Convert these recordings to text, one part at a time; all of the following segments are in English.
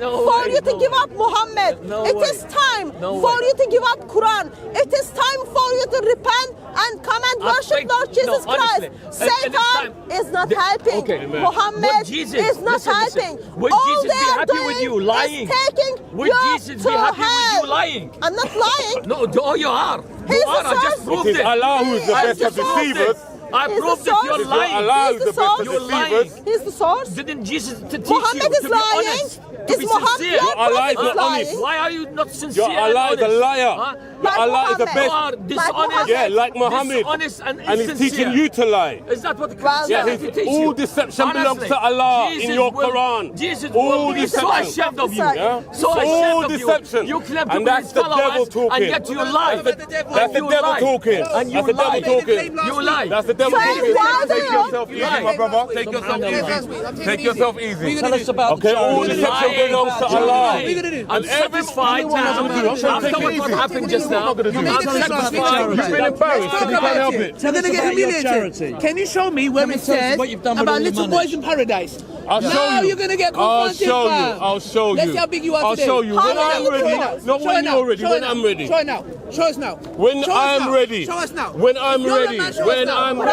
for you to give up Muhammad. It is time for you to give up Quran. It is time for you to repent and come and worship Lord Jesus Christ. Satan is not helping. Muhammad is not helping. Would Jesus be happy with you lying? Would Jesus be happy with you lying? I'm not lying. No, you are. You are. I just proved it. Allah who is the best of deceivers. I proved that you're lying. Allah is the best of deceivers. He's the source. Didn't Jesus teach Muhammad you is to be lying. honest? Is Muhammad your Allah is not honest? Why are you not sincere? Your Allah is a liar. Your Allah is the best. You are dishonest. Yeah, like Muhammad. Dishonest and he's teaching you to lie. Is that what the Christianity teaches you? All deception belongs to Allah in your Quran. Jesus will be so ashamed of you. So all ashamed of deception. You claim to And be that's his the devil followers, talking. and yet you lie. That's the devil talking. And you That's the devil lie. talking. You lie. That's the devil talking. Take yourself easy, my brother. Take yourself easy. Take yourself easy. Tell us about Okay, all deception belongs to Allah. I'm satisfied now after what happened just now. I'm satisfied. You've been embarrassed and you can't help it. We're going to get humiliated. Can you show me where it says about little boys in paradise? I'll show Now you. you're going to get I'll confronted. show you. I'll show you. Let's see how big you are I'll today. show you. When I'm ready. Not when you're ready. When I'm ready. Show it now. Show us now. When I'm ready. Show us now. When I'm ready. When I'm ready.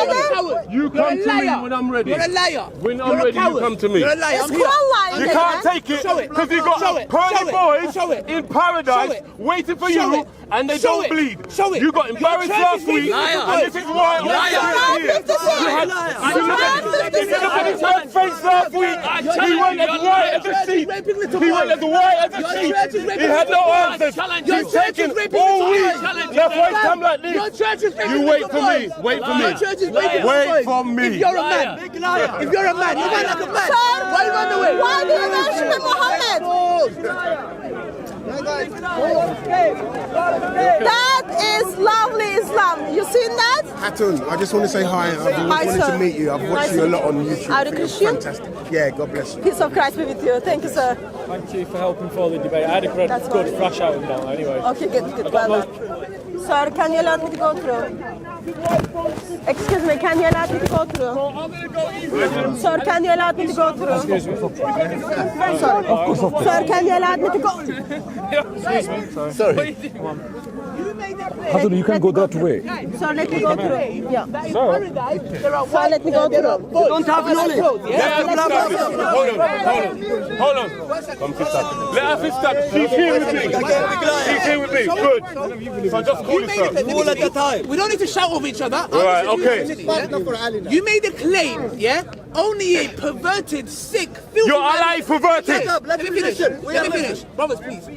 You come to me when I'm ready. You're a liar. When I'm ready, you come to me. You're a liar. It's lying. You can't take it because you got pearly boys in paradise waiting for you and they don't bleed. You got embarrassed last week and this is why I'm here. You look at his red face last week. He went as white as a sheep. He went as white as a sheep. He had no answers. He's taking all week. That's why it's come like this. You wait for me. Wait for me. Wait for me. If you're a man, if you're a man, you run like a man. Why you run away? Why do you worship Muhammad? That is lovely Islam. You seen that? Hatun, I just want to say hi. I've been wanting to meet you. I've watched you a lot on YouTube. Are you Christian? Fantastic. Yeah, God bless you. Peace of Christ be with you. Thank you, sir. Thank you for helping follow the debate. I had a good flash out of that anyway. Okay, good. Well done. Sir, can you allow me to go through? Excuse me, can you allow me to go through? Sir, can you allow me to go through? Excuse me. Sir, can you allow me to go? Excuse me. Sorry. Come on. Hatun, you can go that way. Sir, let me go through. Yeah. Sir, let me go through. don't have knowledge. Hold on. Come fist up. Let her fist up. She's here with me. She's here with me. Good. So just call this up. All at the time. We don't need to shout over each other. Right, okay. You made a claim, yeah? Only a perverted, sick, filthy Your Allah is perverted. Let me finish. Brothers, please.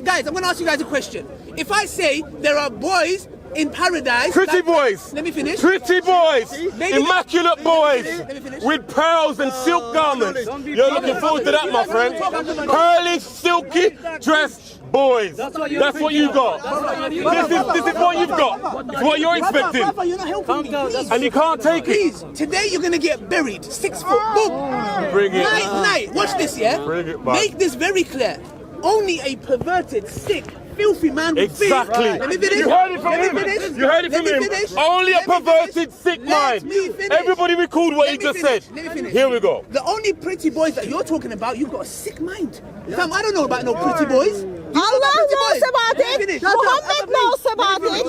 Guys, I'm going to ask you guys a question. If I say there are boys in paradise... Pretty boys. Let me finish. Pretty boys. Immaculate boys. Let me finish. With pearls and silk garments. You're looking forward to that, my friend. Pearly, silky, dressed boys. That's what you got. This is what you've got. It's what you're expecting. Brother, you're not helping me. Please. And you can't take it. Please, today you're going to get buried. 6 foot. Boom. Bring it. Night. Watch this, yeah? Bring it back. Make this very clear. Only a perverted, sick, filthy man will think. Exactly. Let me finish. You heard it from Let me him. finish. You heard it Let from me him. finish. Only a Let me perverted, finish. sick Let mind. me finish. Everybody recalled what he just said. Let me finish. Here we go. The only pretty boys that you're talking about, you've got a sick mind. Fam, I don't know about no pretty boys. Allah knows about it. Muhammad knows about it.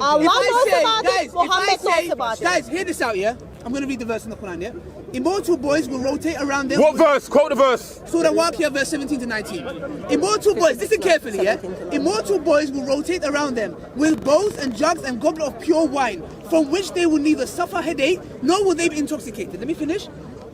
Allah knows about it. Muhammad knows about it. Guys, hear this out, yeah? I'm going to read the verse in the Quran, yeah? Immortal boys will rotate around them. What verse? Quote the verse. Surah Waqiyah, verse 17 to 19. Immortal boys, listen carefully, yeah? Immortal boys will rotate around them with bowls and jugs and goblet of pure wine, from which they will neither suffer headache nor will they be intoxicated. Let me finish.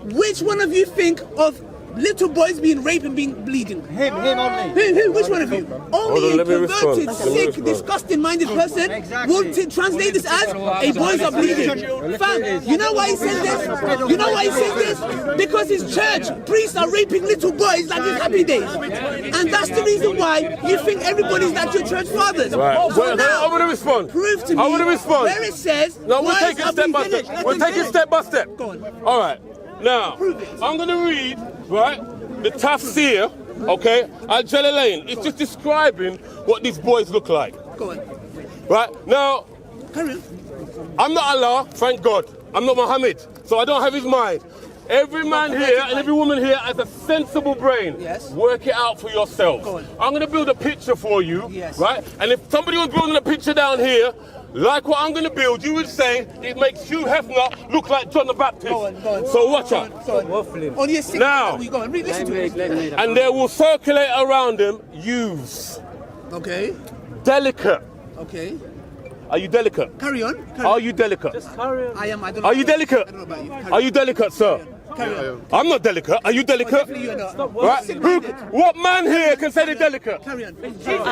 Which one of you think of little boys being raped and being bleeding? Him only. Who? Which one of you? Only a perverted, sick, respond. disgusting-minded person will translate this as a boys are bleeding. Fam, you know why he says this? You know why he says this? Because his church priests are raping little boys like it's happy days. And that's the reason why you think everybody's like your church fathers. Right. So Well, now, I want to respond. prove to me I want to respond. where it says No, we'll boys take it are step by bleeding. step. We'll take it step by step. Go on. All right. Now, Prove it. I'm going to read, right, the tafsir, okay, Al-Jalalain. It's just describing what these boys look like. Go on. Right? Now, Carry on. I'm not Allah, thank God. I'm not Muhammad, so I don't have his mind. Every man here and every woman here has a sensible brain. Yes. Work it out for yourself. Go on. I'm going to build a picture for you, Yes. right? And if somebody was building a picture down here, like what I'm going to build, you would say it makes Hugh Hefner look like John the Baptist. Go on. So watch out. On your six. Now. We go on. Listen to it. And they will circulate around them youths. Okay. Delicate. Okay. Are you delicate? Carry on. Are you delicate? I am. I don't know. Are you delicate? I don't know about you. Are you delicate, sir? Carry on. I'm not delicate. Are you delicate? Definitely you're not. Right? What man here can say they're delicate? Carry on.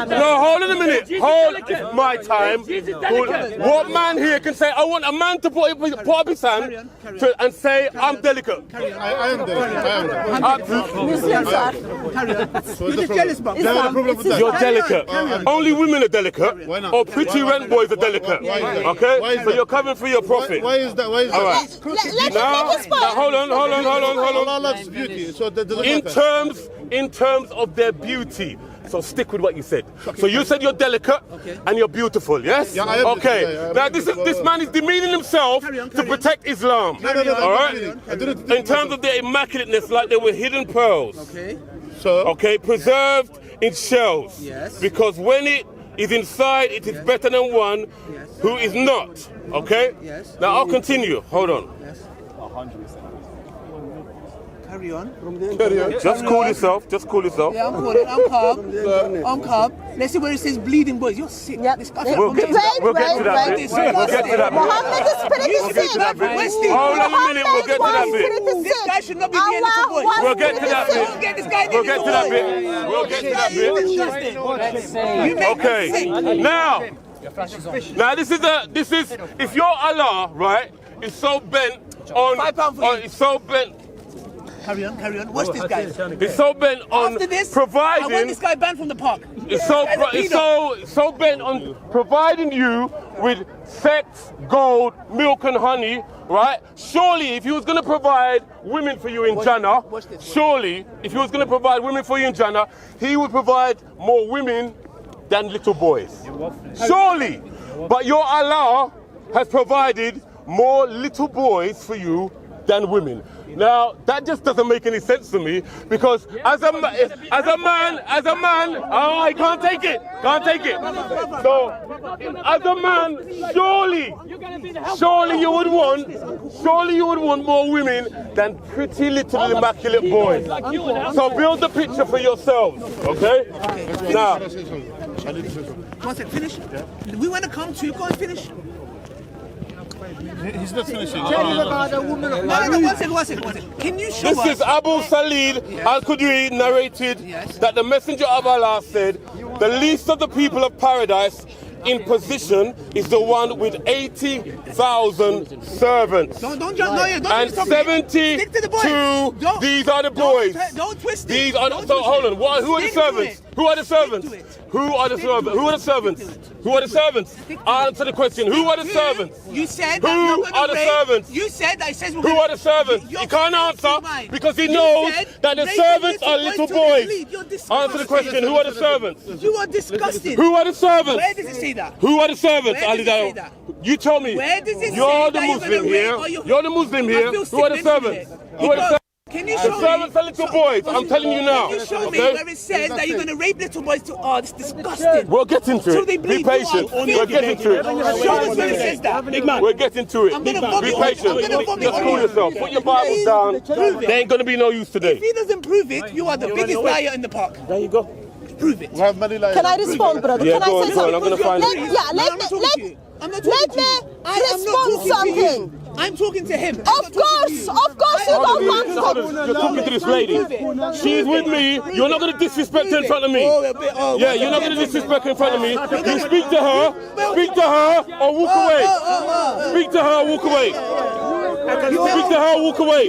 No, hold on a minute. Hold, it's my time. What man here can say, I want a man to put up his hand and say, I'm delicate? I am delicate. Muslims are. Carry on. You're just jealous, bro. You're delicate. Only women are delicate. Or pretty rent boys are delicate. Okay? So you're covering for your profit. Why is that? Why is that? All right. Let him Now, make his point. hold on. Allah loves beauty, so that doesn't matter. In terms of their beauty. So stick with what you said. So you said you're delicate and you're beautiful, yes? Yeah, I am. Okay. Yeah, Now this man is demeaning himself to protect Islam. No. All right. I didn't. In terms of their immaculateness, like they were hidden pearls. Okay. So. Okay, preserved in shells. Yes. Because when it is inside, it is better than one who is not. Okay. Yes. Now I'll continue. Hold on. Yes. 100%. Carry on. Just cool yourself. Just cool yourself. Yeah, I'm cool. I'm calm. I'm calm. Let's see where it says bleeding boys. You're sick. Yep. This guy We'll get to that bit. We'll get to that bit. Mohammed is pretty sick. Hold on a minute. We'll get to that bit. This guy should not be near little boys. We'll get to that bit. Don't get this guy We'll get to that bit. We'll get to that bit. Okay. Now this is if your Allah, right, is so bent on, it's so bent. Carry on. Watch this guy. It's so bent on After this, providing. I want this guy banned from the park. It's so bent on providing you with sex, gold, milk and honey, right? Surely if he was going to provide women for you in Jannah, he would provide more women than little boys. Surely. But your Allah has provided more little boys for you than women. Now that just doesn't make any sense to me, because as a man, oh, I can't take it. So as a man, surely you would want more women than pretty little immaculate boys. So build the picture for yourselves, okay? Now, One sec, finish. We want to come to you. Go and finish. He's not finishing. No, one second. Can you show us? this is Abu Salid Al-Qudri narrated that the Messenger of Allah said, the least of the people of paradise in position is the one with 80,000 servants. Don't jump. No, don't and stop 72, Stick to the boys. these are the boys. Don't twist it. These are so hold on. Who are the servants? Who are the servants? Answer the question. Who are the servants? You said Who are the servants? You said that it says Who are the servants? He can't answer because he knows that the servants are little boys. Answer the question. Who are the servants? You are disgusting. Who are the servants? Where does it say that? Who are the servants? Where does it say that? You tell me. Where does it You're say the that Muslim here. You're the Muslim I here. feel Who are the sick servants? mentally. Who are the servants? Can you The show servants are little boys. I'm telling you now. Can you show me Okay? where it says that you're going to rape little boys to... Oh, it's disgusting. We'll get into So it. they Be bleed. patient. We'll get into it. Show us where it says that. Big man. We'll get into it. I'm gonna vomit Be on it. patient. I'm gonna vomit Just on cool it. yourself. Put your Bibles down. Prove it. They ain't gonna be no use today. If he doesn't prove it, you are the biggest liar in the park. There you go. Prove it. We have many liars. Can I respond, brother? Yeah, Can I go say on, something? I'm gonna find it. I'm not talking to you. I'm not talking to you. Respond something. I'm talking to him. Of course you don't want to. You're talking to this lady. She's with me. You're not gonna disrespect her in front of me. Yeah, you're not gonna disrespect her in front of me. You speak to her or walk away. Speak to her or walk away. Speak to her or walk away.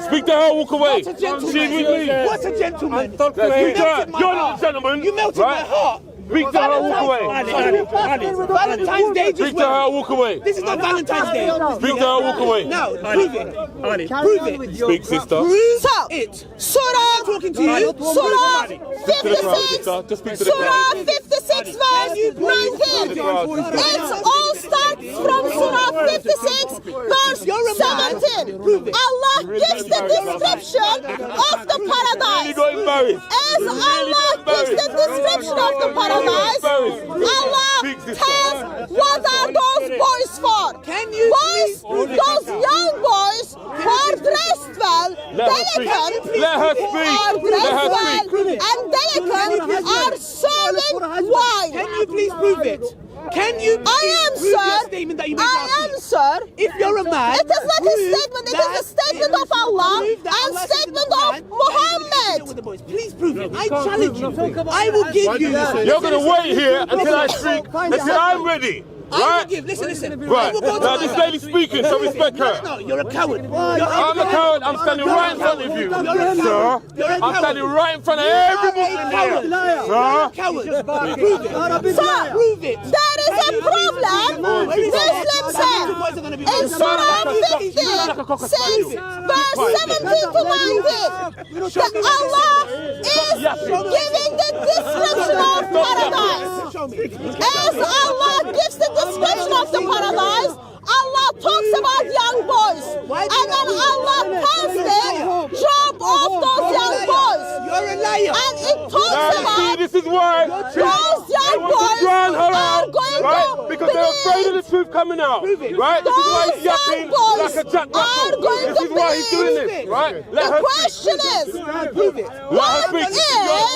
Speak to her or walk away. She's with me. What a gentleman. Speak to her. You're not a gentleman. You melted my heart. Speak to her or walk away. Valentine's Day just Speak to her or walk away. This is not Valentine's Day. Speak to her or walk away. No, prove it. Prove it. Speak, sister. Prove So, it. Surah, I'm talking to you. Surah Speak to the crowd, 56, sister. Just speak to the Surah crowd. 56 56 verse 19. It all starts from Surah 56 verse 17. Allah gives the description of the paradise. As Allah gives the description of the paradise, Allah tells what are those boys for. Boys, those young boys who are dressed well, delicate, who are dressed well and delicate are serving wine. Can you please prove it? Can you please prove your statement that you made last week? Sir. If you're a man, it is not a statement, it is a statement of Allah and statement of Muhammad. Please prove it. I challenge you. I will give you. You're going to wait here until I speak, until I'm ready. I will give. Listen. Right. Now this lady speaking, so respect her. No, you're a coward. I'm a coward. I'm standing right in front of you, sir. I'm standing right in front of every Muslim here, sir. Coward. Prove it. Sir, prove it. There is a problem. Muslims say in Surah 56, verse 17 to 19, that Allah is giving the description of paradise. As Allah gives the description of the paradise, Allah talks about young boys. And then Allah tells the job of those young boys. You're a liar. And it talks about this is why those young boys are going to because they're afraid of the truth coming out. Right? This is why he's yapping like a Jack Russell. This is why he's doing this. Right? The question is, what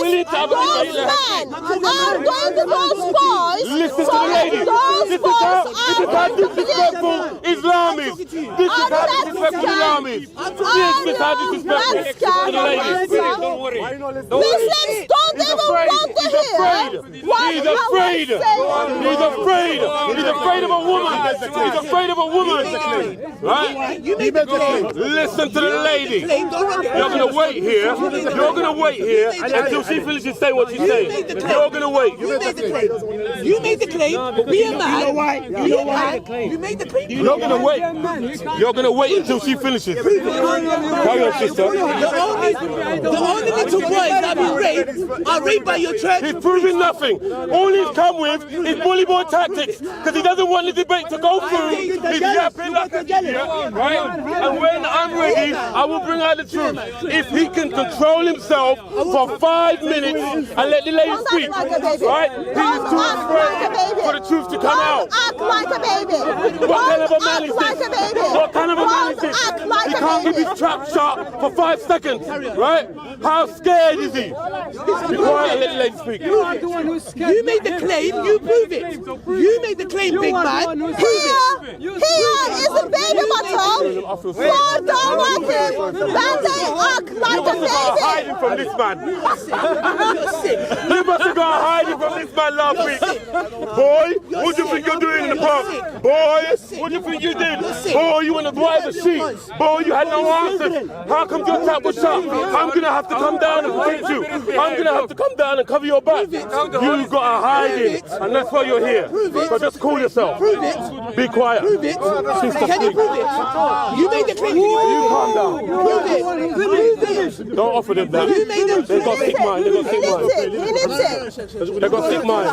if those men are going to those boys? Listen to the lady. This is how disrespectful Islam is. This is how disrespectful Islam is. This is how disrespectful to the lady. Don't worry. Muslims don't even want to hear. He's afraid. He's afraid. He's afraid of a woman. He's afraid of a woman. Right? You made the claim. Listen to the lady. You're going to wait here. You're going to wait here until she finishes saying what she's saying. You're going to wait. You made the claim. You made the claim. Be a man. You know why? You made the claim. You're going to wait. You're going to wait until she finishes. Carry on, sister. The only little boys that have been raped are raped by your church. He's proving nothing. All he's come with is bully boy tactics because he doesn't want the debate to go through. He's yapping like a right? And when I'm ready, I will bring out the truth. If he can control himself for 5 minutes and let the lady speak, right? He is too afraid for the truth to come out. Act like a baby. What kind of a man is this? What kind of a man is this? He can't keep his trap shut for 5 seconds, right? How scared is he? Be quiet and let the lady speak. You made the claim, you prove it. You made the claim, big man. Here is a baby bottle for the workers that they act like a baby. Hiding from this man. You must have gone hiding from this man last week. Boy, what do you think you're doing in the park? Boy, what do you think you did? Boy, you want to drive a sheep. Boy, you had no answers. How come your tap was shut? I'm going to have to come down and protect you. I'm going to have to come down and cover your back. You got to hide it, and that's why you're here. So just cool yourself. Be quiet. Prove it. Can you prove it? You made the claim. You calm down. Prove it. Prove it. Don't offer them that. They got sick mind. They got sick mind. They got sick mind.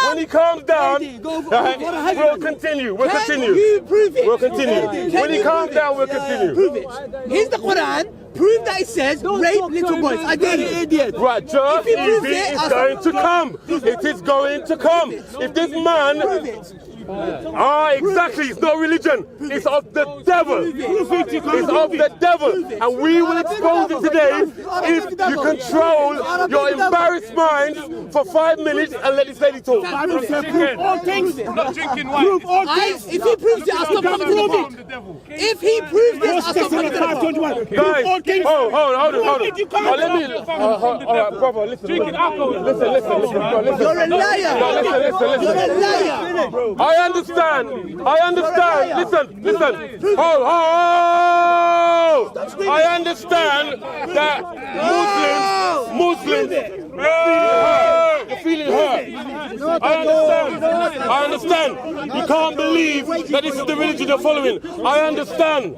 When he calms down, we'll continue. We'll continue. You prove it. We'll continue. When he calms down, we'll continue. Prove it. Here's the Quran. Prove that it says rape little boys. I dare you, idiot. Right, just easy. It's going to come. It is going to come. If this man. Exactly. It's not religion. It's of the devil. It's of the devil. And we will expose it today if you control your embarrassed mind for 5 minutes and let this lady talk. Prove all things. Not drinking wine. If he proves it, I'll stop coming to the park. If he proves this, I'll stop coming to the park. Guys, hold on. Let me. All right, brother, listen. Drinking alcohol. Listen. You're a liar. Listen. You're a liar. I understand. Listen. I understand that Muslims. feeling hurt. I understand. You can't believe that this is the religion you're following. I understand.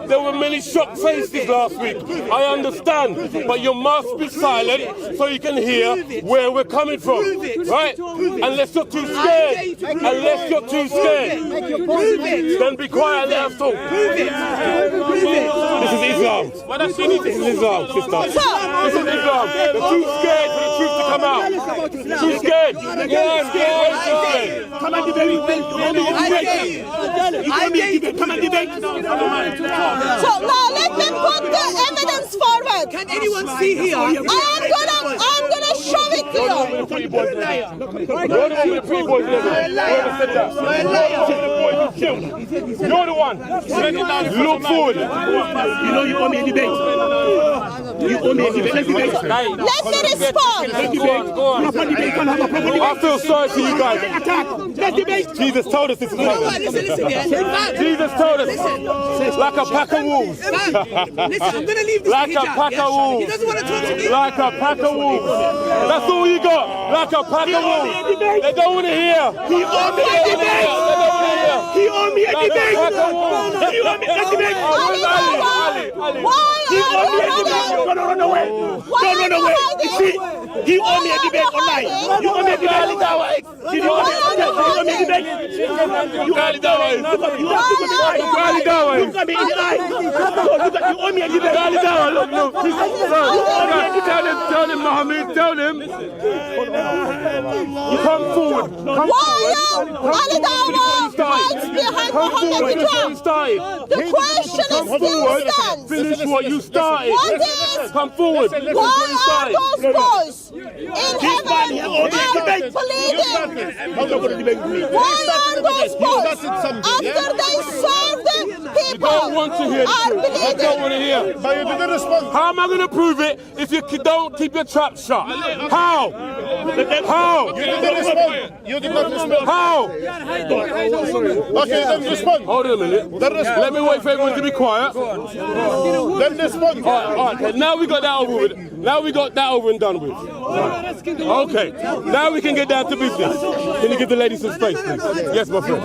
There were many shocked faces last week. I understand. But you must be silent so you can hear where we're coming from. Right? Unless you're too scared. Then be quiet and let us talk. This is Islam. This is Islam, sister. This is Islam. They're too scared for the truth to come out. Too scared. Come and debate. Come and debate. So now let me put the evidence forward. Can anyone see here? I'm gonna show it to you. You're the one. Look forward. You know you owe me a debate. You owe me a debate. Let's debate. Let me respond. I feel sorry for you guys. Let's debate. Jesus told us this is happening. Listen, Jesus told us. Like a pack of wolves. Listen, I'm gonna leave this. Like a pack of wolves. He doesn't want to talk to me. Like a pack of wolves. That's all you got. Like a pack of wolves. They don't want to hear. He owed me a debate. He owed me a debate. He owed me a debate. Why He owed me a debate. Don't run away. Don't run away. You see, he owed me a debate online. You owe me a debate. Did you owe me a debate? You owe me a debate. You have to go quiet. Look at me in the eye. You owe me a debate. Look. Tell him, Mohammed. Tell him. You come forward. Ali Dawa fights behind Mohammed Hijab? The question is still stands. Finish what you started. Come forward. Why are those boys in heaven pleading? Why are those boys, after they serve the people, I don't want to hear. I don't want to hear. How am I going to prove it if you don't keep your trap shut? How? You did not respond. How? Okay, then respond. Hold on a minute. Let me wait for everyone to be quiet. Then respond. All right. Now we got that over with. Now we got that over and done with. Okay. Now we can get down to business. Can you give the lady some space, please? Yes, my friend.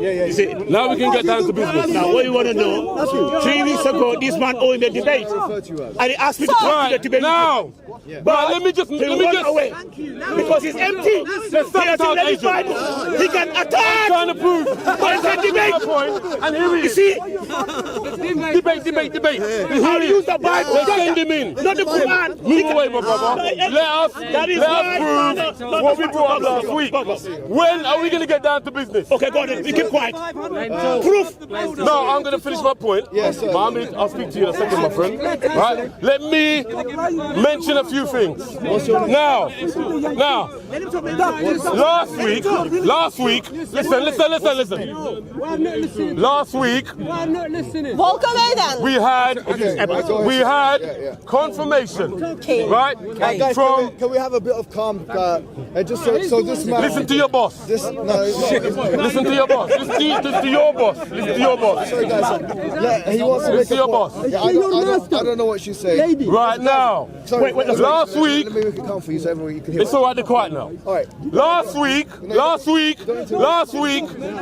You see, now we can get down to business. Now, what you want to know? 3 weeks ago, this man owed me a debate, and he asked me to come to the debate. Now, but let me just away because he's empty. He can attack. I'm trying to prove. But it's a debate. And here he is. You see, debate. I'll use the Bible. Let's send him in. Not the Quran. Move away, my brother. Let us prove what we brought up last week. When are we going to get down to business? Okay, go on. We keep quiet. Proof. No, I'm going to finish my point. Yes, Mohammed, I'll speak to you in a second, my friend. Right? Let me mention a few things. Now, last week, listen. Last week, we had confirmation, right? Guys, From can we have a bit of calm? Just so this man. listen to your boss. Listen to your boss. Listen to your boss. Sorry, guys. He wants to make a point. boss. Yeah, I don't know what she's saying. Right now. Sorry, last week. Let me make it calm for you so everyone you can hear. It's all right to quiet now. All right. Last week,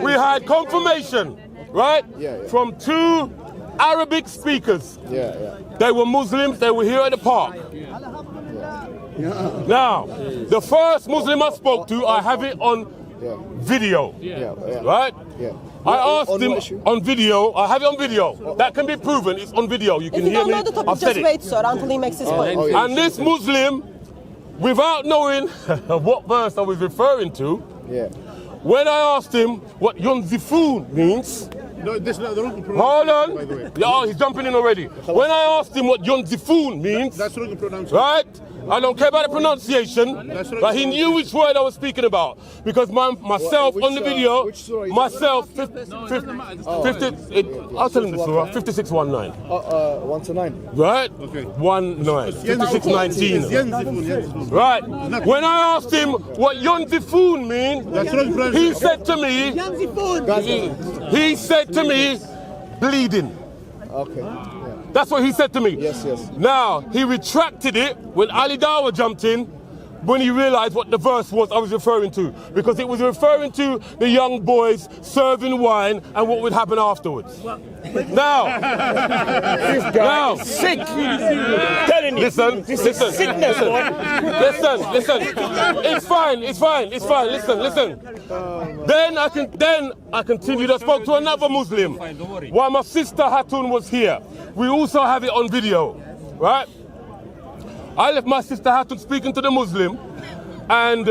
we had confirmation, right? From 2 Arabic speakers. They were Muslims, they were here at the park. Now, the first Muslim I spoke to, I have it on video. Right? I asked him on video, I have it on video. That can be proven, it's on video. You can hear me. I've said just wait, sir, until he makes his point. And this Muslim, without knowing what verse I was referring to, when I asked him what Yonzifun means, No, this is not the wrong pronunciation. hold on. By the way. Yeah, he's jumping in already. When I asked him what Yonzifun means, That's wrong pronunciation. right? I don't care about the pronunciation, but he knew which word I was speaking about. Because myself on the video, myself, 50, I'll tell him the surah, 5619. 1 to 9. Right? Okay. 19, 5619. Yonzifun. Right. When I asked him what Yonzifun means, That's wrong pronunciation. he said to me, bleeding. Okay. That's what he said to me. Yes, yes. Now, he retracted it when Ali Dawa jumped in, when he realized what the verse was I was referring to. Because it was referring to the young boys serving wine and what would happen afterwards. Now, Sick. Telling you. listen. Sickness, boy. Listen. It's fine. Listen. Then I continued. I spoke to another Muslim while my sister Hatun was here. We also have it on video, right? I left my sister Hatun speaking to the Muslim, and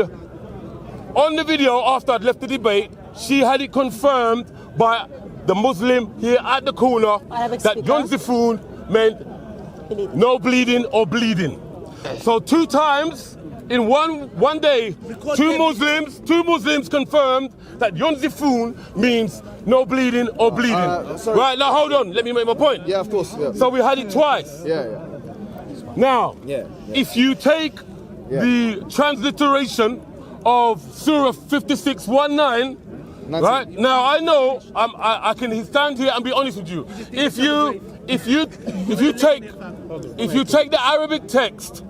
on the video after I'd left the debate, she had it confirmed by the Muslim here at the corner that Yonzifun meant no bleeding or bleeding. So 2 times in one day, two Muslims confirmed that Yonzifun means no bleeding or bleeding. Right, now hold on, let me make my point. Yeah, of course. Yeah. So we had it twice. Yeah. Now, if you take the transliteration of Surah 56:19, right? Now I know I can stand here and be honest with you. If you take the Arabic text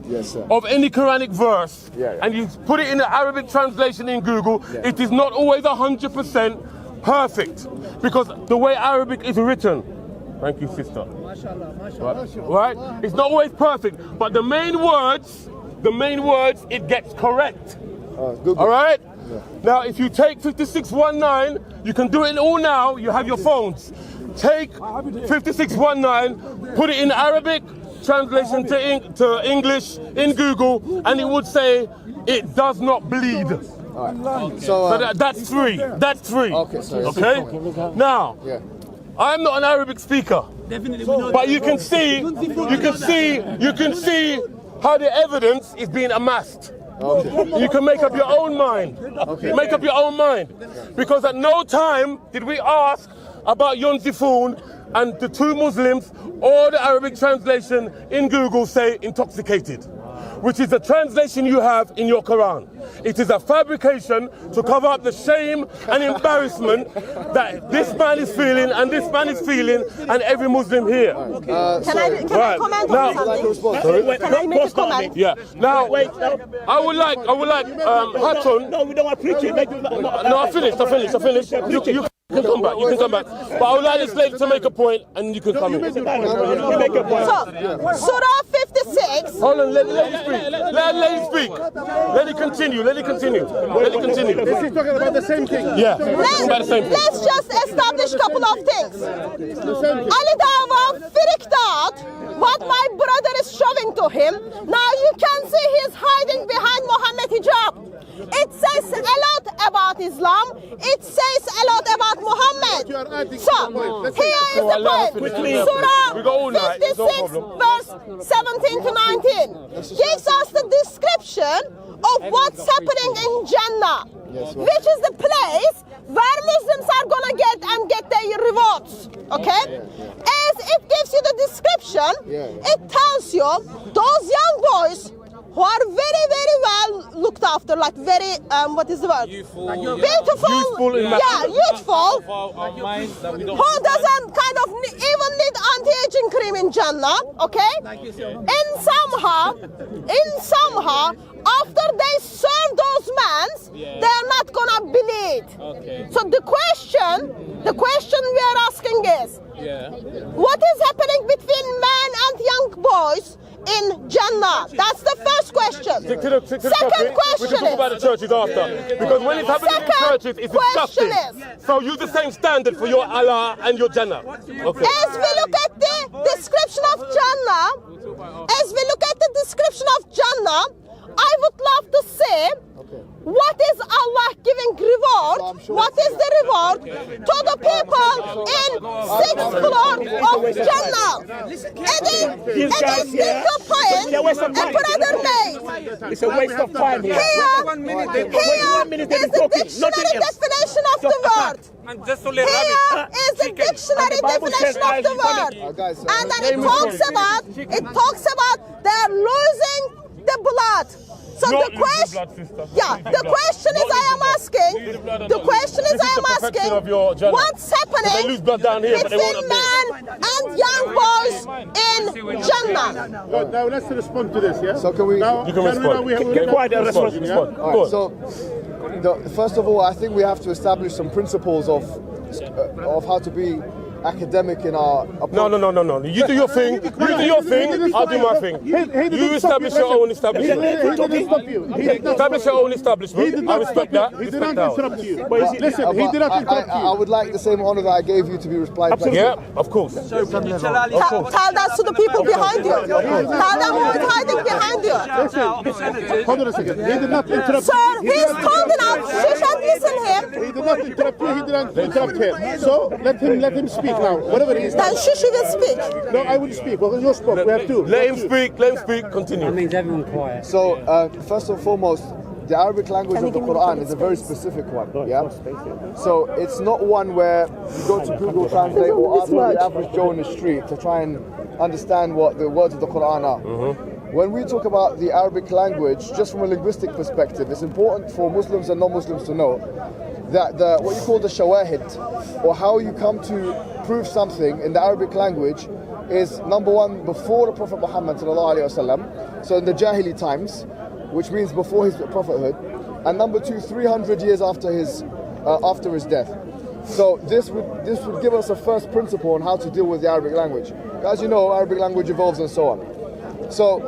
of any Quranic verse and you put it in the Arabic translation in Google, it is not always 100% perfect because the way Arabic is written. Thank you, sister. Right? It's not always perfect, but the main words, it gets correct. All right? Now, if you take 56:19, you can do it all now. You have your phones. Take 56:19, put it in Arabic, translation to English in Google, and it would say it does not bleed. So that's 3. That's 3. Okay. Now, I'm not an Arabic speaker, but you can see how the evidence is being amassed. You can make up your own mind. Make up your own mind, because at no time did we ask about Yonzifun, and the 2 Muslims or the Arabic translation in Google say intoxicated, which is the translation you have in your Quran. It is a fabrication to cover up the shame and embarrassment that this man is feeling and this man is feeling and every Muslim here. Can I comment on something? Can I make a comment? Yeah. Now, I would like Hatun. No, we don't want to preach it. No, I finished. You can come back. But I would like this lady to make a point, and you can come in. So, Surah 56. Hold on, let the lady speak. Let the lady speak. Let it continue. This is talking about the same thing. Yeah, about the same thing. Let's just establish a couple of things. Ali Dawa freaked out what my brother is showing to him. Now you can see he's hiding behind Muhammad hijab. It says a lot about Islam. It says a lot about Muhammad. So, here is the point. Surah 56, verse 17 to 19 gives us the description of what's happening in Jannah, which is the place where Muslims are going to get their rewards. Okay? As it gives you the description, it tells you those young boys who are very, very well looked after, like very, what is the word? Beautiful. Youthful. Who doesn't kind of even need anti-aging cream in Jannah, okay? And somehow, after they serve those men, they are not gonna bleed. So the question we are asking is, what is happening between men and young boys in Jannah? That's the first question. Second question we can talk about the churches after, because when it's happening in churches, it's disgusting. So use the same standard for your Allah and your Jannah. Okay. As we look at the description of Jannah, I would love to say, what is Allah giving reward? What is the reward to the people in 6th floor of Jannah? And it is the point a brother made. It's a waste of time here. Here is the dictionary definition of the word. Here is the dictionary definition of the word. And then it talks about they're losing the blood. So the question is, I am asking asking, the question is I am asking, what's happening between men and young boys in Jannah? Now let's respond to this, yeah? So can we... Now, you can respond. Get quiet and respond. All right, so first of all, I think we have to establish some principles of how to be academic in our approach. No. You do your thing. I'll do my thing. You establish your own establishment. Establish your own establishment. I respect that. He did not interrupt you. Listen, he did not interrupt you. I would like the same honor that I gave you to be replied back. Yeah, of course. Tell that to the people behind you. Tell them who is hiding behind you. Hold on a second. He did not interrupt you. Sir, he's cold enough. You should listen him. He did not interrupt you. He did not interrupt him. So let him speak now. Whatever it is. Then Shushi will speak. No, I will speak. Because you spoke. We have two. Let him speak. Continue. That means everyone quiet. So, first and foremost, the Arabic language of the Quran is a very specific one, yeah? So it's not one where you go to Google Translate or ask the average Joe in the street to try and understand what the words of the Quran are. When we talk about the Arabic language, just from a linguistic perspective, it's important for Muslims and non-Muslims to know that what you call the shawahid, or how you come to prove something in the Arabic language, is number one, before the Prophet Muhammad ﷺ, so in the Jahili times, which means before his prophethood, and number two, 300 years after his death. So this would give us a first principle on how to deal with the Arabic language. As you know, Arabic language evolves and so on. So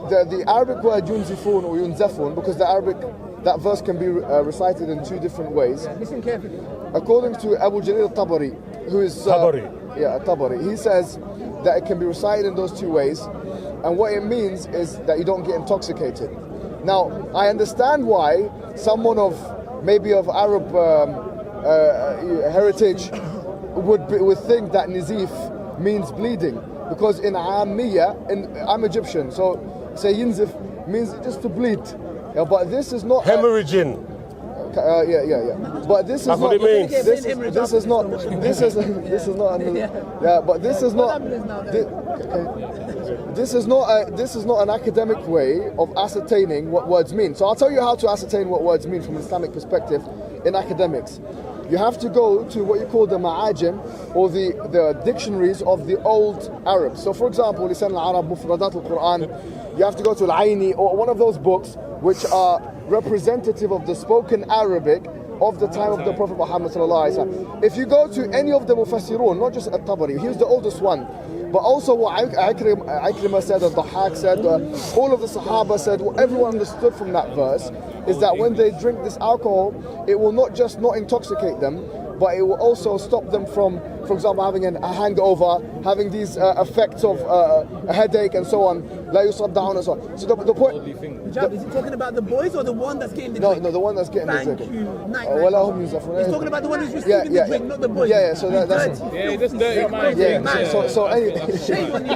the Arabic word yunzifun or yunzafun, because that verse can be recited in two different ways. Listen carefully. According to Abu Jarir al-Tabari, who is Tabari, he says that it can be recited in those two ways, and what it means is that you don't get intoxicated. Now, I understand why someone of Arab heritage would think that nizif means bleeding, because in Ammiya, I'm Egyptian, so say yinzif means just to bleed. Yeah, but this is not hemorrhaging. But this is That's not. What it means. This is not. This is not. Yeah, but this is not. This is not an academic way of ascertaining what words mean. So I'll tell you how to ascertain what words mean from an Islamic perspective in academics. You have to go to what you call the ma'ajim, or the dictionaries of the old Arabs. So for example, Lisan al-Arab, Mufradat al-Quran, you have to go to Al-Aini, or one of those books which are representative of the spoken Arabic of the time of the Prophet Muhammad ﷺ. If you go to any of the Mufassirun, not just At-Tabari, he's the oldest one, but also what Ikrimah said, or Dhahak said, all of the Sahaba said, what everyone understood from that verse is that when they drink this alcohol, it will not just not intoxicate them, but it will also stop them from, for example, having a hangover, having these effects of a headache and so on. La yusab down and so on. So the point. Is he talking about the boys or the one that's getting the drink? No, the one that's getting the drink. Thank you. He's talking about the one who's receiving the drink, not the boys. So that's dirty man. So anyway.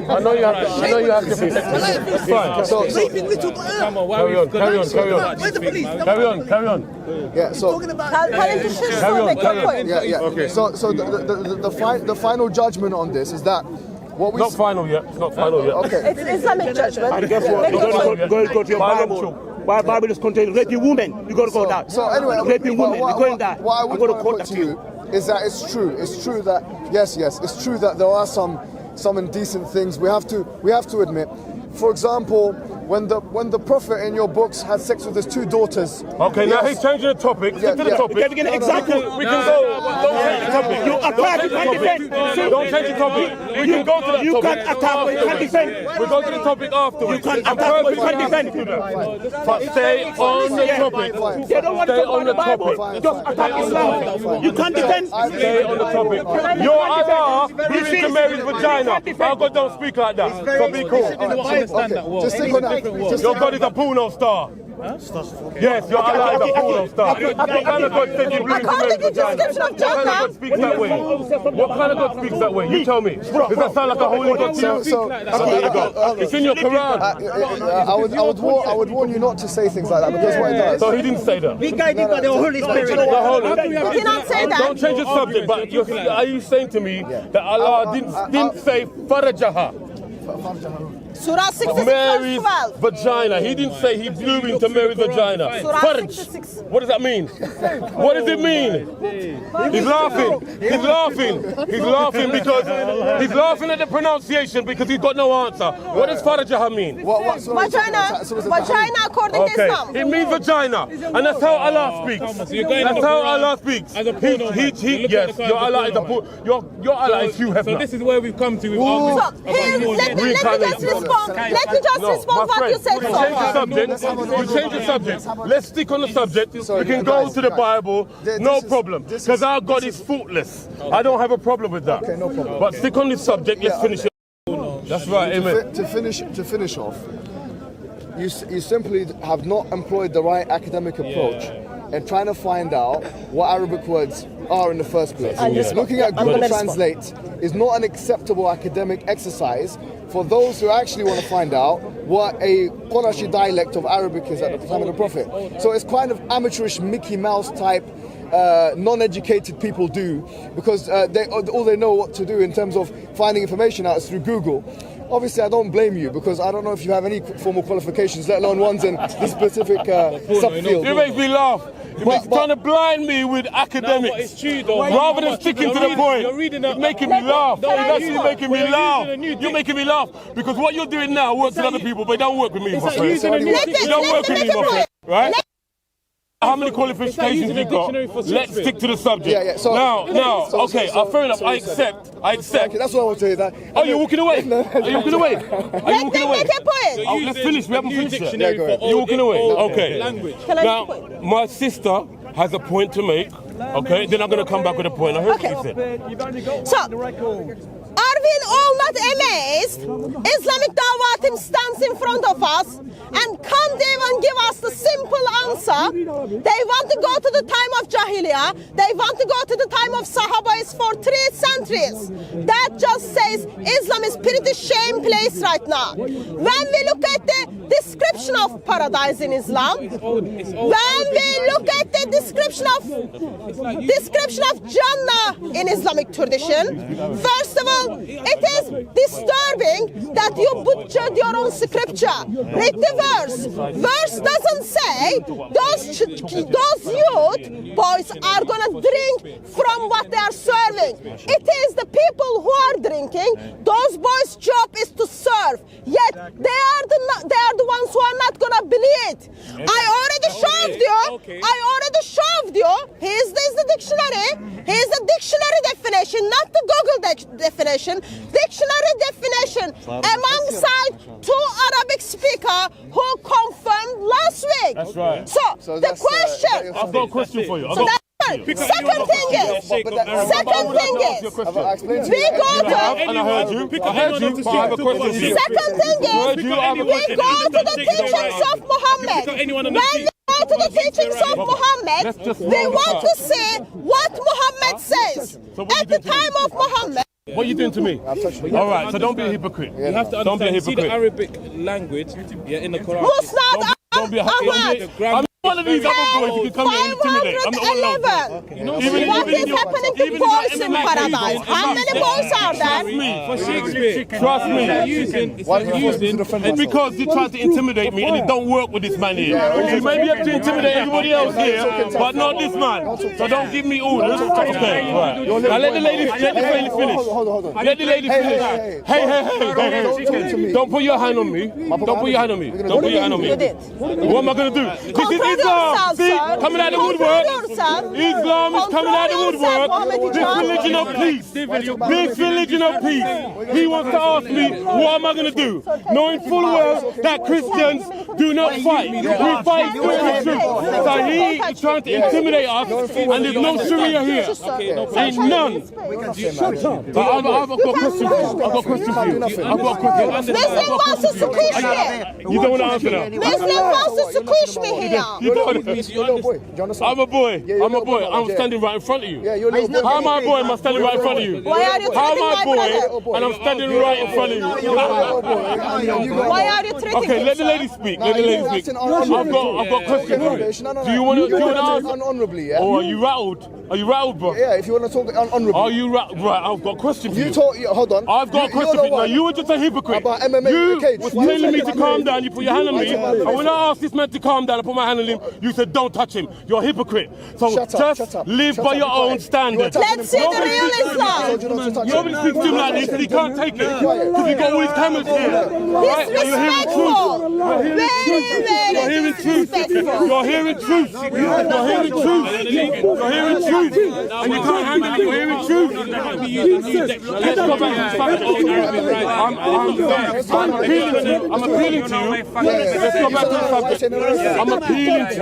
I know you have to be. Fine. So Come on, carry on. Where's the police? Carry on. Yeah. So. Tell him to shush so they can point. Yeah. Okay. So the final judgment on this is that what we Not final yet. Okay. It's Islamic judgment. And guess what? You go to your Bible. Why Bible is contained raping women? You got to go down. So anyway, raping women. You're going down. What I would put to you is that it's true. It's true that yes, it's true that there are some indecent things we have to admit. For example, when the Prophet in your books had sex with his two daughters. Okay, now he's changing the topic. Stick to the topic. Can we get an example? We can go. Don't change the topic. You attack, you can't defend. Don't change the topic. We can go to that topic. You can't attack, but you can't defend. We'll go to the topic afterwards. You can't attack, but you can't defend. But stay on the topic. They don't want to talk about the Bible. Just attack Islam. You can't defend. Stay on the topic. Your Allah blew into Mary's vagina. Our God don't speak like that. So be cool. Just stick on that. Your God is a porno star. Yes, your Allah is a porno star. What kind of God says you blew into Mary's vagina? What kind of God speaks that way? What kind of God speaks that way? You tell me. Does that sound like a holy God to you? So there you go. It's in your Quran. I would warn you not to say things like that, because what it does. So he didn't say that. Be guided by the Holy Spirit. He did not say that. Don't change the subject, but are you saying to me that Allah didn't say farajaha? Surah 66 Mary's verse 12. vagina. He didn't say he blew into Mary's vagina. Surah Farj. 66. What does that mean? What does it mean? He's laughing. He's laughing. He's laughing because he's laughing at the pronunciation because he's got no answer. What does Farajah mean? Vagina. Vagina according to Islam. It means vagina, and that's how Allah speaks. That's how Allah speaks. Yes, your Allah is your Allah is Hugh Hefner. So this is where we've come to. So here, let me just respond. Let me just respond what you said so far. You change the subject. Let's stick on the subject. We can go to the Bible, no problem. Because our God is faultless. I don't have a problem with that. Okay, no problem. But stick on this subject. Let's finish it. That's right, amen. To finish off, you simply have not employed the right academic approach and trying to find out what Arabic words are in the first place. Looking at Google Translate is not an acceptable academic exercise for those who actually want to find out what a Qurashi dialect of Arabic is at the time of the Prophet. So it's kind of amateurish Mickey Mouse type non-educated people do because all they know what to do in terms of finding information out is through Google. Obviously, I don't blame you because I don't know if you have any formal qualifications, let alone ones in this specific subfield. It makes me laugh. You're trying to blind me with academics. No, it's true though. Rather than sticking to the point. You're making me laugh. You're actually making me laugh. You're making me laugh because what you're doing now works with other people, but it don't work with me, my friend. It don't work with me, my friend. Right? How many qualifications you got? Let's stick to the subject. Okay, fair enough. I accept. Okay, that's what I want to hear. That. Oh, you're walking away? Are you walking away? Are you walking away? Oh, let's finish. We haven't finished yet. You're walking away. Okay. Now, my sister has a point to make. Okay, then I'm going to come back with a point. I heard what you said. So, are we all not amazed? Islamic Dawah team stands in front of us and can't even give us the simple answer. They want to go to the time of Jahiliyyah. They want to go to the time of Sahabas for 3 centuries. That just says Islam is pretty shame place right now. When we look at the description of paradise in Islam, when we look at the description of Jannah in Islamic tradition, first of all, it is disturbing that you butchered your own scripture. Read the verse. Verse doesn't say those youth boys are gonna drink from what they are serving. It is the people who are drinking. Those boys' job is to serve. Yet they are the ones who are not gonna believe. I already showed you. Here's the dictionary. Here's the dictionary definition, not the Google definition. Dictionary definition alongside 2 Arabic speakers who confirmed last week. That's right. So the question. I've got a question for you. Second thing is, we go to the teachings of Muhammad. When we go to the teachings of Muhammad, we want to see what Muhammad says. At the time of Muhammad. What are you doing to me? All right, so don't be a hypocrite. You have to understand, don't be a hypocrite. See the Arabic language in the Quran. Don't be a hypocrite. I'm one of these other boys who can come here and intimidate. I'm not one of them. What is happening to boys in paradise? How many boys are there? Trust me. It's because you try to intimidate me and it don't work with this man here. You may be able to intimidate everybody else here, but not this man. So don't give me orders. Okay, right. Now let the lady finish. Let the lady finish. Hey. Don't put your hand on me. Don't put your hand on me. Don't put your hand on me. What am I going to do? This is Islam. See, coming out of the woodwork. Islam is coming out of the woodwork. This religion of peace. This religion of peace. He wants to ask me, what am I going to do? Knowing full well that Christians do not fight. We fight with the truth. So he is trying to intimidate us, and there's no Sharia here. Ain't none. Shut up. I've got a question for you. I've got a question for you. Muslim wants to squish me. You don't want to answer that. Muslim wants to squish me here. I'm a boy. I'm a boy. I'm standing right in front of you. How am I a boy? Am I standing right in front of you? Why are you How treating am I my a boy? And I'm standing right in front of you. Why are you treating Okay, me, let the sir? lady speak. Let the lady speak. I've got questions. Do you want to ask? Honorably, yeah? Or are you rattled? Are you rattled, bro? Yeah, if you want to talk honorably. Are you rattled? Right, I've got a question for you. Hold on. I've got a question for you. Now, you were just a hypocrite. About MMA you cage. was telling me to calm down. You put your hand on me. And when I asked this man to calm down, I put my hand on him. You said, don't touch him. You're a hypocrite. So just live by your own standards. Let's see the real Islam. Nobody speaks to him like this because he can't take it. Because he got all his cameras here. Disrespectful. Very, very disrespectful. You're hearing truth. You're hearing truth. You're hearing truth. And you can't handle it. You're hearing truth. Let's go back to the I'm appealing to you. Let's go back to the subject. I'm appealing to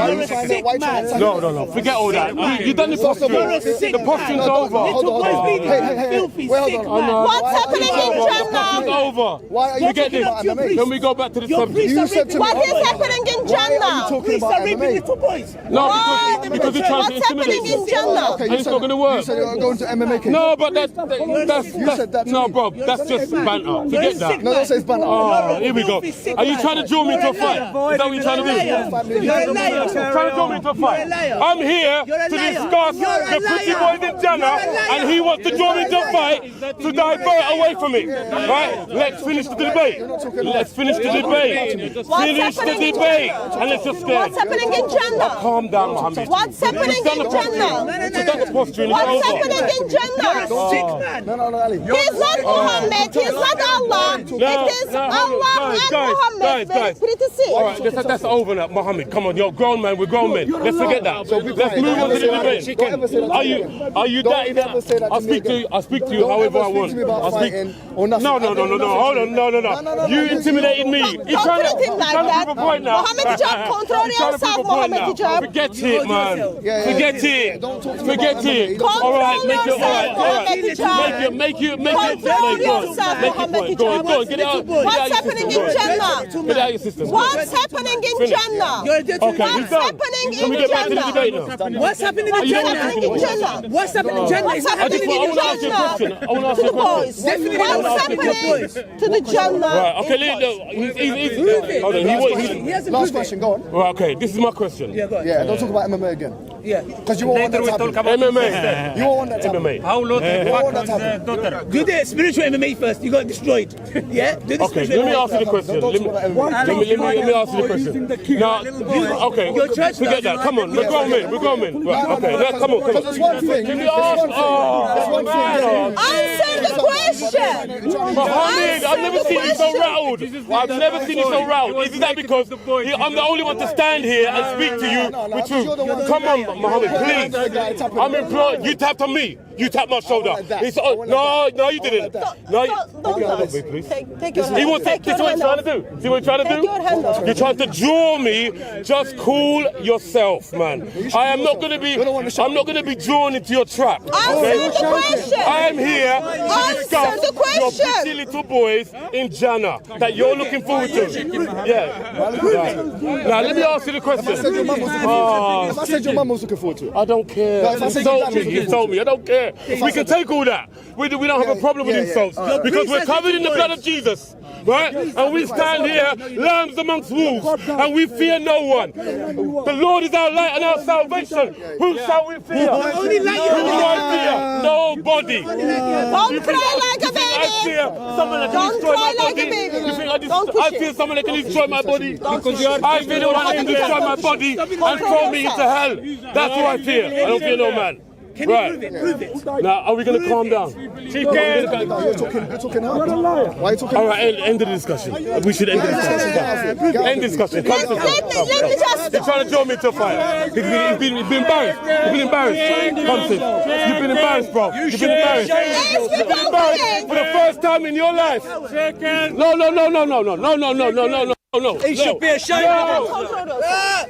you. No. Forget all that. You've done the posture. The posture's over. What's happening in Jannah? It's over. Why are you Forget this. talking about MMA? Then we go back to the subject. You said to me, What is happening in Jannah? talking about MMA? No, because you're trying to What's happening intimidate in me. Jannah? And it's not going to work. You said you're going to MMA cage. No, but that's no, bro, that's just banter. Forget that. No, don't say it's banter. Oh, here we go. Are you trying to draw me into a fight? Is that what you're trying to do? You're a liar. Trying to draw me into a fight. I'm here to discuss the pretty boys in Jannah, and he wants to draw me into a fight to divert away from it. Right? Let's finish the debate. Let's finish the debate. Finish the debate. And let's just stay. What's happening in Jannah? Calm down, Mohammed. What's happening in Jannah? That's posturing. What's happening in Jannah? No, Ali. He's not Muhammad. He's not Allah. It is Allah and Muhammad. Very pretty sick. All right, that's over now, Mohammed. Come on, you're a grown man. We're grown men. Let's forget that. Let's move on to the debate. Are you that? I'll speak to you however I want. I'll speak. No. Hold on. No. You intimidated me. You're trying to prove a point now. Mohammed Hijab, control yourself, Mohammed Hijab. Forget it, man. Forget it. Forget it. Control All right, make it all yourself, Mohammed right. Hijab. Make it. Control yourself, Mohammed Hijab. Go on, get it out. What's happening in Jannah? Get out your system. What's happening in Jannah? Okay, he's done. Can we get back to the debate now? What's happening in Jannah? What's happening in Jannah? What's happening in Jannah? To the boys. What's happening to the Jannah? Right, okay, hold on. Last question, go on. Right, okay, this is my question. Yeah, don't talk about MMA again. Yeah. Because you won't want that to happen. MMA. You won't want that to happen. MMA. How long You won't want that to happen. Do the spiritual MMA first. You got destroyed. Yeah? Do the Okay, spiritual let me MMA. ask you the question. Let me ask you the question. Now, okay, forget that. Come on, we're grown men. Right, okay, come on. Because there's one thing. Give me ask. There's one thing. Answer the question. Mohammed, I've never seen you so rattled. I've never seen you so rattled. Is that because I'm the only one to stand here and speak to you with truth? Come on, Mohammed, please. I'm employed. You tapped on me. You tapped my shoulder. No, you didn't. No, take your hand off me, please. Take your hand off. This is what you're trying to do. See what you're trying to do? Take your hand off. You're trying to draw me. Just cool yourself, man. I'm not going to be drawn into your trap. Answer the question. I'm here to discuss your pretty little boys in Jannah that you're looking forward to. Yeah. Now, let me ask you the question. If I said your mum was looking forward to it. I don't care. You told me. I don't care. We can take all that. We don't have a problem with insults because we're covered in the blood of Jesus, right? And we stand here, lambs amongst wolves, and we fear no one. The Lord is our light and our salvation. Who shall we fear? Who do I fear? Nobody. Don't cry like a baby. Don't cry like a baby. I fear someone that can destroy my body. I fear the one that can destroy my body and throw me into hell. That's who I fear. I don't fear no man. Can you prove it? Now, are we going to calm down? You're talking hard. Why are you talking? All right, end the discussion. We should end the discussion. End discussion. Let me just... He's trying to draw me to a fight. He's been embarrassed. You've been embarrassed. Come, sis. You've been embarrassed, bro. You've been embarrassed. You've been embarrassed for the first time in your life. No. He should be ashamed.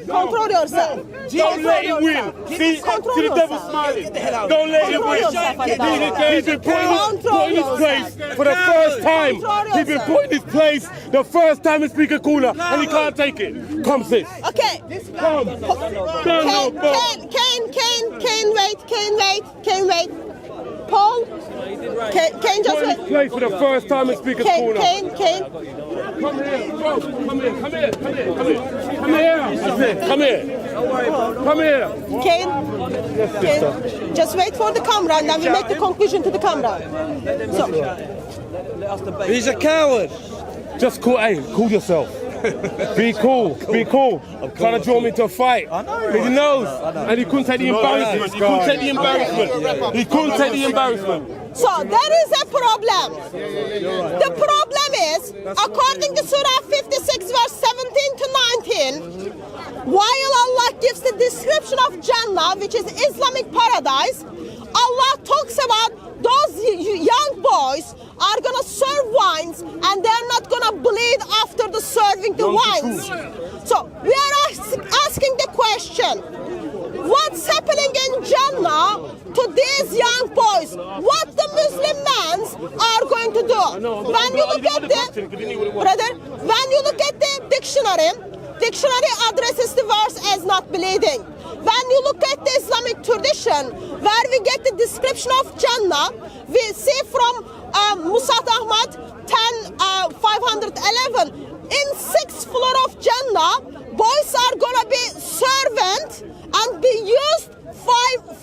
Control yourself. Don't let him win. See the devil smiling. Don't let him win. He's been put in his place for the first time. He's been put in his place the first time in Speaker Cooler, and he can't take it. Come, sis. Okay. Come. Can wait. Paul? Can just wait. Place for the first time in Speaker Corner. Can. Come here, bro. Come here. Come here. Come here. Come here. Come here. Come here. Kane, just wait for the camera and then we make the conclusion to the camera. So, He's a coward. just cool. Hey, cool yourself. Be cool. Be cool. Trying to draw me into a fight. He knows. And he couldn't take the embarrassment. He couldn't take the embarrassment. He couldn't take the embarrassment. so there is a problem. The problem is, according to Surah 56, verse 17 to 19, while Allah gives the description of Jannah, which is Islamic paradise, Allah talks about those young boys are gonna serve wines and they're not gonna bleed after the serving the wines. So we are asking the question, what's happening in Jannah to these young boys? What the Muslim men are going to do? When you look at the dictionary addresses the verse as not bleeding. When you look at the Islamic tradition, where we get the description of Jannah, we see from Musad Ahmad 10:511. In 6th floor of Jannah, boys are gonna be servant and be used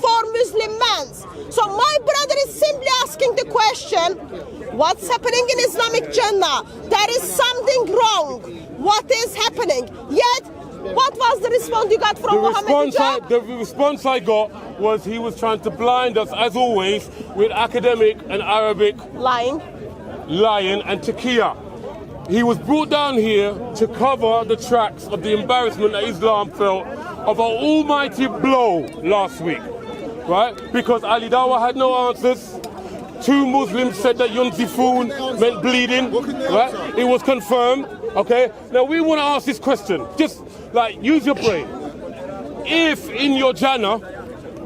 for Muslim men. So my brother is simply asking the question, what's happening in Islamic Jannah? There is something wrong. What is happening? Yet, what was the response you got from Muhammad Hijab? The response I got was he was trying to blind us, as always, with academic and Arabic lying and taqiyya. He was brought down here to cover the tracks of the embarrassment that Islam felt of our almighty blow last week, right? Because Ali Dawah had no answers. 2 Muslims said that Yunzifun meant bleeding, right? It was confirmed, okay? Now we want to ask this question, just like use your brain. If in your Jannah,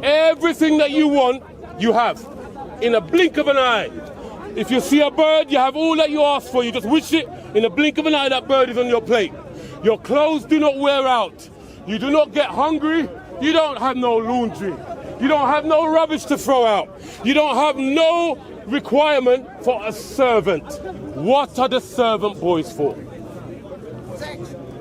everything that you want, you have, in a blink of an eye. If you see a bird, you have all that you ask for, you just wish it, in a blink of an eye that bird is on your plate. Your clothes do not wear out. You do not get hungry, you don't have no laundry. You don't have no rubbish to throw out. You don't have no requirement for a servant. What are the servant boys for?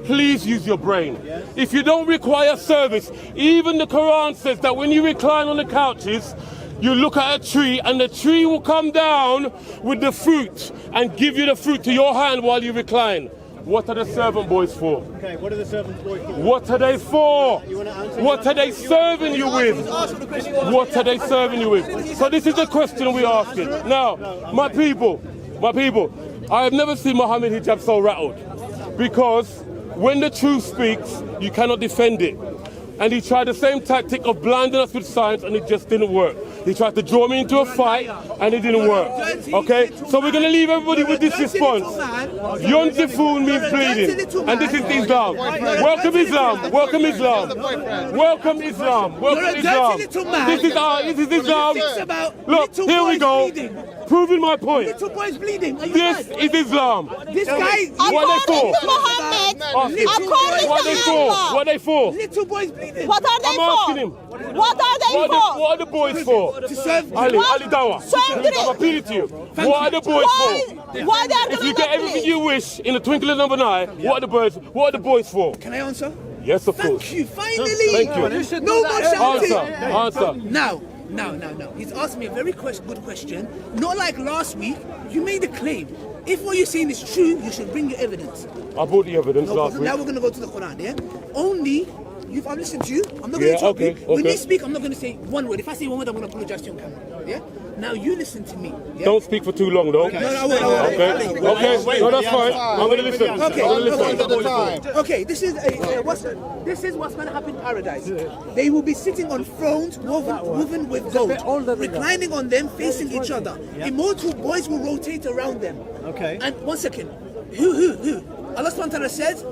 Please use your brain. If you don't require service, even the Quran says that when you recline on the couches, you look at a tree and the tree will come down with the fruit and give you the fruit to your hand while you recline. What are the servant boys for? Okay, what are the servant boys for? What are they for? What are they serving you with? What are they serving you with? So this is the question we're asking. Now, my people, I have never seen Muhammad Hijab so rattled. Because when the truth speaks, you cannot defend it. And he tried the same tactic of blinding us with science and it just didn't work. He tried to draw me into a fight and it didn't work. Okay? So we're going to leave everybody with this response. Yonzifun means bleeding. And this is Islam. Welcome Islam. Welcome Islam. Welcome Islam. Welcome Islam. This is Islam. Look, here we go. Proving my point. Little boys bleeding. This is Islam. This guy. What are they for? What are they for? Little boys bleeding. What are they I'm asking him. What are they for? What are the boys for? To serve Ali Dawah. I'm appealing to you. What are the boys for? Why they are If you get everything you wish in the twinkling of an eye, what are the boys for? Can I answer? Yes, of course. Thank you. Finally. Thank you. No more shouting. Answer. Now. He's asked me a very good question. Not like last week. You made a claim. If what you're saying is true, you should bring your evidence. I brought the evidence No last problem. week. Now we're going to go to the Quran, yeah? Only, I've listened to you. I'm not going to talk to you. When you speak, I'm not going to say one word. If I say one word, I'm going to apologize to you on camera, yeah? Now you listen to me. Yeah? Don't speak for too long, though. No, I won't. Okay. No, that's fine. I'm going to listen. Okay, this is what's going to happen in paradise. They will be sitting on thrones woven with gold, reclining on them, facing each other. Immortal boys will rotate around them. Okay. And 1 second, who? Allah subhanahu wa ta'ala says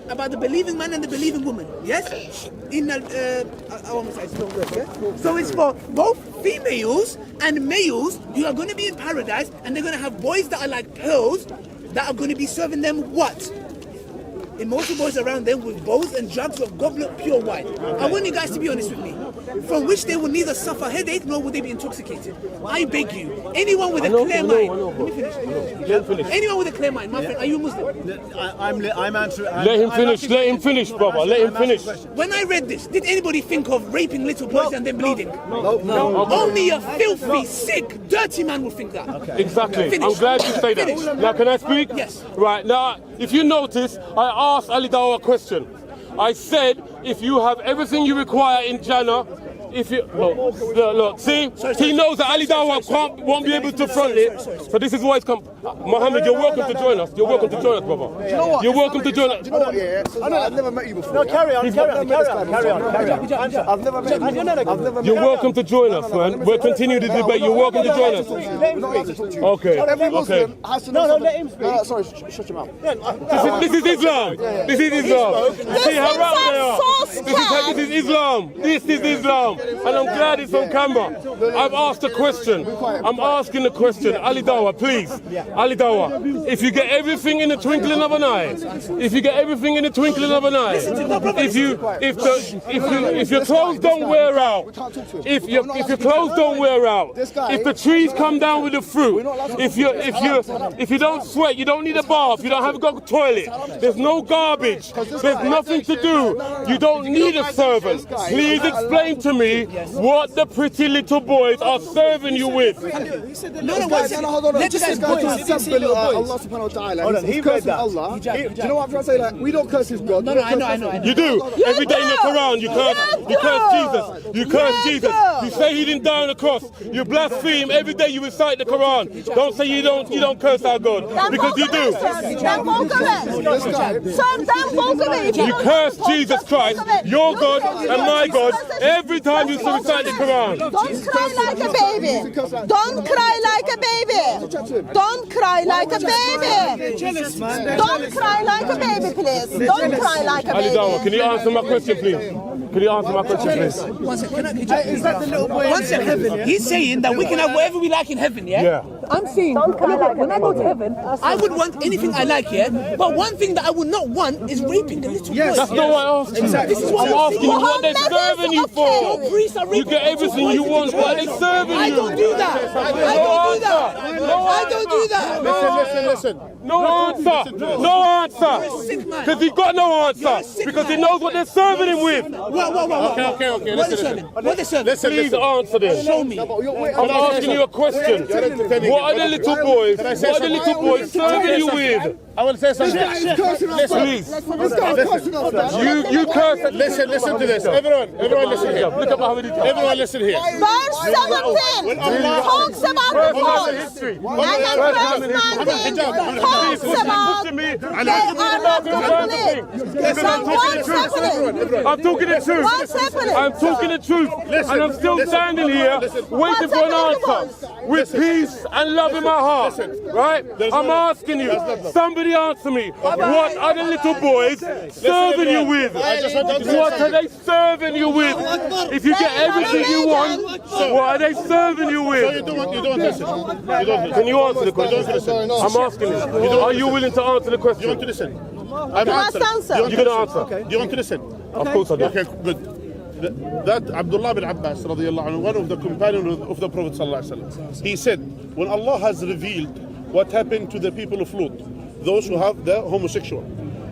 about the believing man and the believing woman. Yes? So it's for both females and males who are going to be in paradise, and they're going to have boys that are like pearls that are going to be serving them what? Immortal boys around them with bowls and jugs of goblet pure wine. I want you guys to be honest with me. from which they will neither suffer headache nor will they be intoxicated. I beg you, anyone with a clear mind. Let me finish. Anyone with a clear mind, my friend, are you a Muslim? I'm answering. Let him finish, brother. Let him finish. When I read this, did anybody think of raping little boys and then bleeding? No. Only a filthy, sick, dirty man would think that. Okay. Exactly. Finish. I'm glad you say that. Finish. Now, can I speak? Yes. Right, now, if you notice, I asked Ali Dawa a question. I said, if you have everything you require in Jannah, if you look, see, he knows that Ali Dawa won't be able to front it. So this is why it's come. Mohammed, you're welcome to join us. You're welcome to join us, brother. You know what? You're welcome to join us. Do you know what? Yeah. I've never met you before. No, carry on. I've never met you. You're welcome to join us, man. We'll continue the debate. You're welcome to join us. We're not allowed to talk to you. Okay. Every Muslim has to know something. let him speak. Sorry, shut your mouth. This is Islam. This is Islam. See how wrong they are. This is Islam. This is Islam. And I'm glad it's on camera. I've asked a question. I'm asking the question. Ali Dawa, please. Ali Dawa, if you get everything in the twinkling of an eye, if you get everything in the twinkling of an eye, if your clothes don't wear out, if your clothes don't wear out, if the trees come down with the fruit, if you don't sweat, you don't need a bath, you don't have to go to the toilet, there's no garbage, there's nothing to do, you don't need a servant. Please explain to me what the pretty little boys are serving you with. Let this guy Allah subhanahu wa ta'ala. He's cursing Allah. Do you know what I'm trying to say? Like, we don't curse his God. No, I know. You do. Every day in the Quran, you curse Jesus. You curse Jesus. You say he didn't die on the cross. You blaspheme. Every day you recite the Quran. Don't say you don't curse our God, because you do. You curse Jesus Christ, your God and my God, every time you recite the Quran. Don't cry like a baby. Don't cry like a baby. Don't cry like a baby. Don't cry like a baby, please. Don't cry like a Ali baby. Dawa, can you answer my question, please? Can you answer my question, please? One second, heaven. He's saying that we can have whatever we like in heaven, yeah? Yeah. I'm saying, when I go to heaven, I would want anything I like, yeah? But one thing that I would not want is raping the little boys. That's not what I asked you. Exactly. This is what I'm asking you what they're serving you for. Priests are You get everything you want. What are they serving you? I don't do that. I don't do that. Listen. No answer. No answer. Because he got no answer. Because he knows what they're serving him with. Okay. What they serving? Please answer this. Show me. I'm asking you a question. What are the little boys? What are the little boys serving you with? I will say something. Please. You curse. Listen to this. Everyone listen here. Look at how many times. Everyone listen here. Verse 17 talks about the boys. And then verse 19 talks about they are not complete. So what's happening? I'm talking the truth. What's happening? I'm talking the truth. And I'm still standing here waiting for an answer with peace and love in my heart. Right? I'm asking you. Somebody answer me. What are the little boys serving you with? What are they serving you with? If you get everything you want, what are they serving you with? You don't listen. Can you answer the question? I'm asking you. Are you willing to answer the question? You want to listen? You must answer. You're going to answer. Do you want to listen? Of course I do. Okay, good. That Abdullah bin Abbas, radiallahu anhu, one of the companions of the Prophet sallallahu alaihi wasallam, he said, when Allah has revealed what happened to the people of Lut, those who have the homosexual,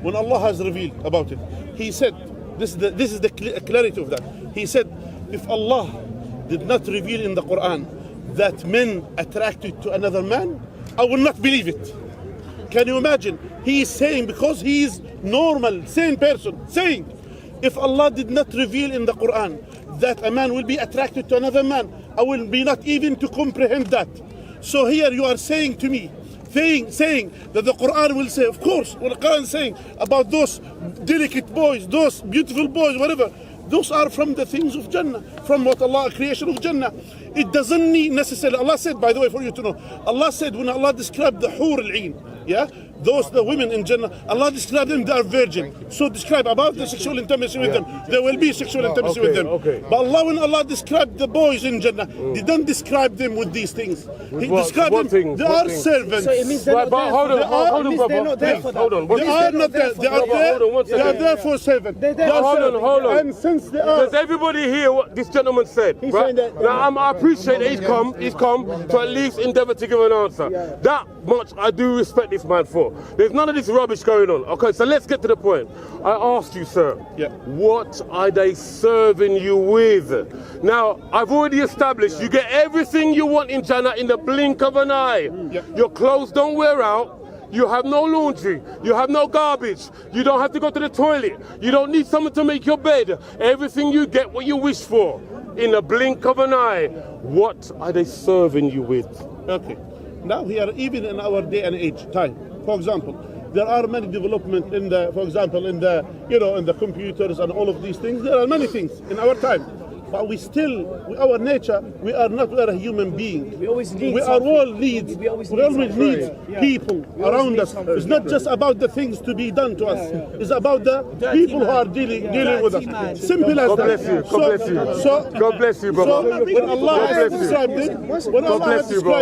when Allah has revealed about it, he said, this is the clarity of that. He said, if Allah did not reveal in the Quran that men attracted to another man, I will not believe it. Can you imagine? He is saying, because he is normal, sane person, saying, if Allah did not reveal in the Quran that a man will be attracted to another man, I will be not even to comprehend that. So here you are saying to me, saying that the Quran will say, of course, what the Quran is saying about those delicate boys, those beautiful boys, whatever, those are from the things of Jannah, from what Allah, creation of Jannah. It doesn't need necessarily, Allah said, by the way, for you to know, Allah said, when Allah described the Hur al-Ain, yeah, those the women in Jannah, Allah described them, they are virgin. So describe about the sexual intimacy with them. There will be sexual intimacy with them. But Allah, when Allah described the boys in Jannah, He didn't describe them with these things. He described them, they are servants. So it means they're not there. Hold on, brother. They're not there for that. Hold on. They are not there. They are there. They are there for servants. Hold on. And since they are, does everybody hear what this gentleman said? He's right? saying that- Now, I appreciate that he's come to at least endeavour to give an answer. That much I do respect this man for. There's none of this rubbish going on. Okay, so let's get to the point. I asked you, sir, what are they serving you with? Now, I've already established you get everything you want in Jannah in the blink of an eye. Your clothes don't wear out. You have no laundry, you have no garbage, you don't have to go to the toilet, you don't need someone to make your bed. Everything you get what you wish for in a blink of an eye. What are they serving you with? okay. Now here, even in our day and age, time, for example, there are many development in the, for example, in the, in the computers and all of these things. There are many things in our time. But we still, our nature, we are not a human being. We always need We are all needs. We always need people around us. It's not just about the things to be done to us. It's about the people who are dealing with us. Simple as God that. bless you. God bless you. God bless you, brother. So when Allah has described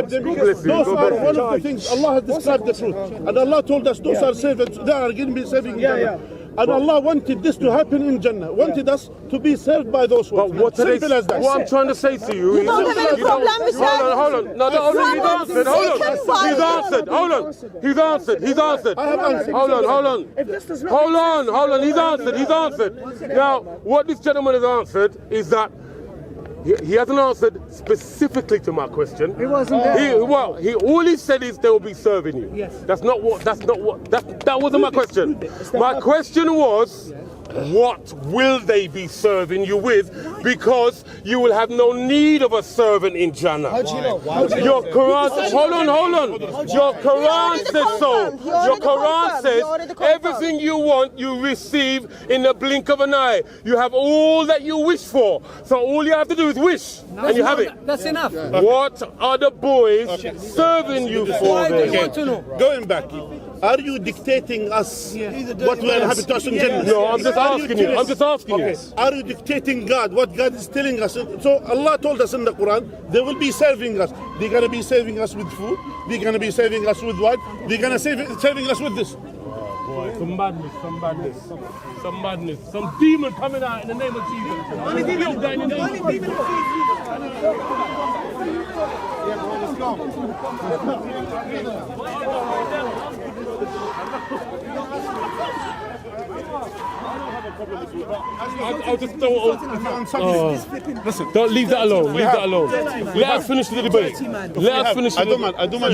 them, those are one of the things Allah has described the truth. And Allah told us those are servants. They are going to be serving Jannah. And Allah wanted this to happen in Jannah. Wanted us to be served by those ones. But Simple as that. what I'm trying to say to you is... don't have any problem with that. Hold on. No, hold on. He's answered. Hold on. He's answered. I have answered. Hold on. He's answered. Now, what this gentleman has answered is that he hasn't answered specifically to my question. He wasn't there. All he said is they will be serving you. Yes. That wasn't my question. My question was, what will they be serving you with? Because you will have no need of a servant in Jannah. How do you know? Your Quran, hold on. Your Quran says so. Your Quran says everything you want, you receive in the blink of an eye. You have all that you wish for. So all you have to do is wish, and you have it. That's enough. What are the boys serving you for? Why do you want to know? Going back, are you dictating us what will happen to us in Jannah? No, I'm just asking you. Are you dictating God what God is telling us? So Allah told us in the Quran, they will be serving us. They're going to be serving us with food. They're going to be serving us with what? They're going to serving us with this. Some madness. Some demon coming out in the name of Jesus. Only demon. I just don't. Listen, don't leave that alone. Let us finish the debate. You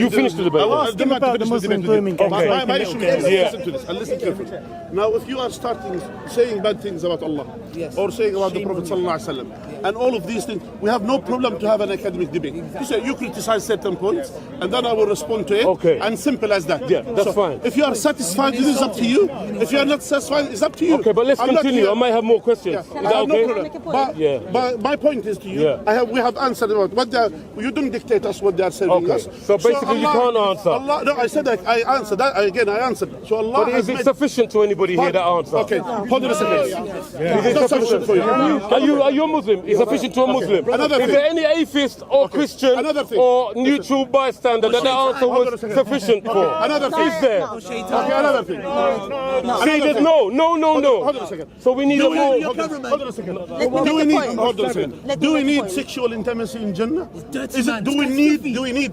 finish the debate. I demand to finish the debate. Okay. My issue is listen to this and listen carefully. Now, if you are starting saying bad things about Allah or saying about the Prophet ﷺ and all of these things, we have no problem to have an academic debate. You say you criticize certain points, and then I will respond to it. Okay. And simple as that. Yeah, that's fine. If you are satisfied, it is up to you. If you are not satisfied, it's up to you. Okay, but let's continue. I might have more questions. Is that okay? No problem. But my point is to you, we have answered about what they are. You don't dictate us what they are serving us. So basically, you can't answer. No, I said that I answered that. Again, I answered. So Allah But is it sufficient to anybody here, that answer? Okay, hold on a second. Is it sufficient for you? Are you a Muslim? Is sufficient to a Muslim? Is there any atheist or Christian or neutral bystander that the answer was sufficient for? Another thing. Is there? Okay, another thing. See, there's no. Hold on a second. So we need a more. Hold on a second. Do we need sexual intimacy in Jannah? Do we need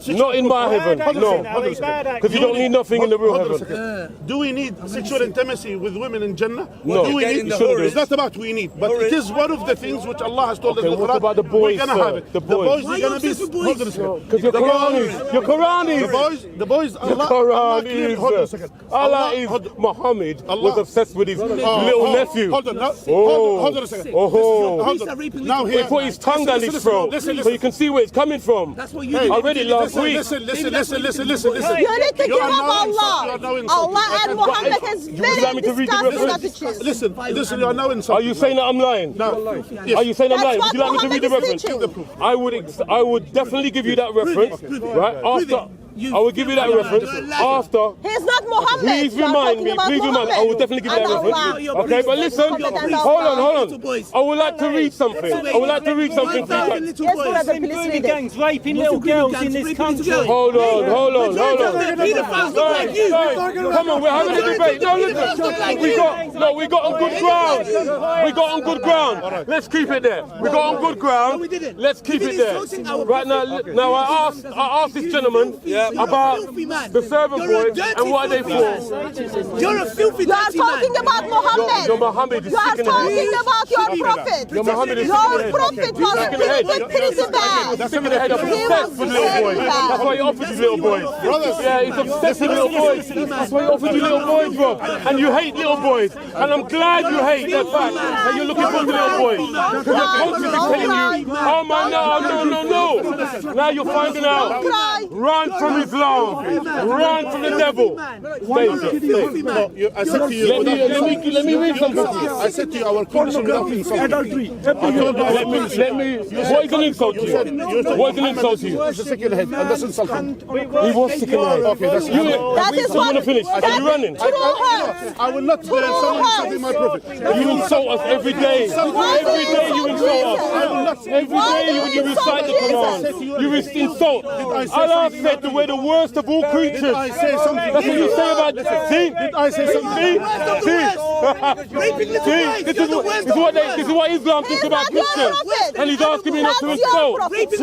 sexual? Not in my heaven, no. Because you don't need nothing in the real heaven. Do we need sexual intimacy with women in Jannah? No. Do we need? It's not about we need, but it is one of the things which Allah has told us in the Quran. What about the boys, we're gonna have it. The boys. They're gonna be. Hold on a second. Because your Quran is. The boys. The Quran is. Hold on a second. Allah is. Muhammad was obsessed with his little nephew. Hold on a second. Now here. He put his tongue down his throat so you can see where it's coming from. That's what you I read it last week. Listen. You need to give up Allah. Allah and Muhammad has very disgusting attitude. Listen, you are now insulting. Are you saying that I'm lying? No. Are you saying I'm lying? Would you like me to read the Muhammad is reference? teaching. I would definitely give you that reference, right? After I will give you that reference after. He's not Muhammad. Please remind me. Please remind me. I will definitely give you that reference. Okay, but listen. Hold on. I would like to read something. I would like to read something. Yes, brother, please read it. Gangs raping little girls in this country. Hold on. Come on, we're having a debate. No, listen. We got on good ground. We got on good ground. Let's keep it there. We got on good ground. Let's keep it there. Right now, I asked this gentleman about the servant boys and what are they for. You're a filthy You are talking about Muhammad. Your Muhammad is You are sick in the head. talking about your prophet. Your Muhammad is Your prophet was pretty bad. He's sick in the head. Obsessed with little boys. That's why he offered you little boys. Yeah, he's obsessed with little boys. That's why he offered you little boys, bro. And you hate little boys. And I'm glad you hate the fact that you're looking for little boys. Because your culture is telling you, oh man, no. Now you're finding out. Run from Islam. Run from the devil. I said to you, Let me read something. I said to you, our condition without insulting. Let me. What is an insult to you? What is an insult to you? He's sick in the head, and that's insulting. He was sick in the head. Okay, that's That is you want to finish? Are you running? I will not someone insulting my prophet. You insult us every day. Every day you insult us. Every day you recite the Quran. You insult. Allah said that we're the worst of all creatures. Did I say something? That's what you say about. See? Did I say something? This is what Islam thinks about Christians. And he's asking me not to insult. Teachings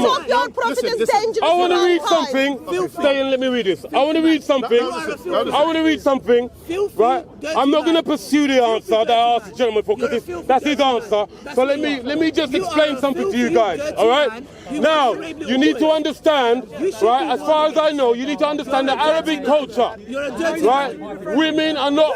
of your prophet is dangerous. I want to read something. Stay and let me read this. I want to read something. I want to read something. Right? I'm not going to pursue the answer that I asked the gentleman for because that's his answer. So let me just explain something to you guys. All right? Now, you need to understand, right? As far as I know, you need to understand the Arabic culture. Right? Women are not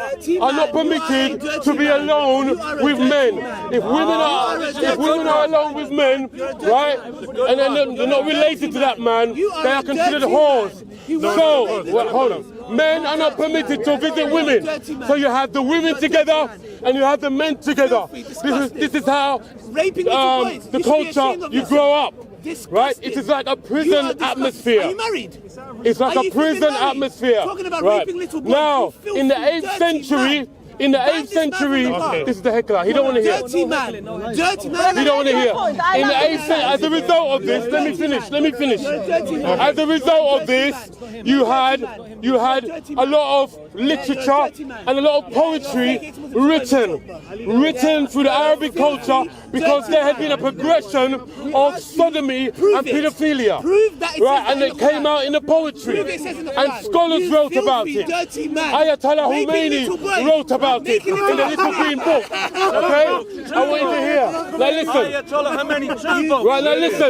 permitted to be alone with men. If women are alone with men, right, and then they're not related to that man, they are considered whores. So, hold on. Men are not permitted to visit women. So you have the women together and you have the men together. This is how the culture you grow up. Right? It is like a prison atmosphere. Are you married? It's like a prison atmosphere. Right. Now, in the 8th century, this is the heckler. He don't want to hear. Dirty man. He don't want to hear. In the 8th century, as a result of this, let me finish. As a result of this, you had a lot of literature and a lot of poetry written through the Arabic culture because there had been a progression of sodomy and pedophilia. Right, and it came out in the poetry. And scholars wrote about it. Ayatollah Khomeini wrote about it in the little green book. Okay? I want you to hear. Now listen. Right, now listen.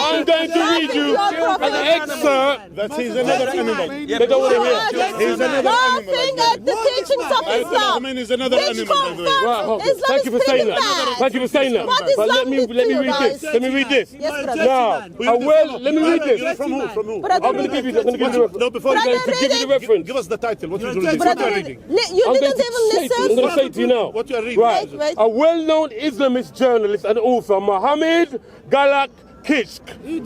I'm going to read you an excerpt. That he's another animal. They don't want to hear. He's another animal. Laughing at the teachings of Islam. Is another Which confirms Islam Thank you for is saying pretty that. bad. Thank you for saying that. What But let Islam me did to read you this. guys. Let me read this. Yes, brother. Now, let me read this. From who? Brother, I'm going to give you the reference. No, before you Brother, give you the reference. give us the title. What you're reading? Brother, What you're reading? you I'm didn't going even to I'm going to say listen. to you now. What you are reading? Right. Wait. A well-known Islamist journalist and author, Mohammed Galak Kishk,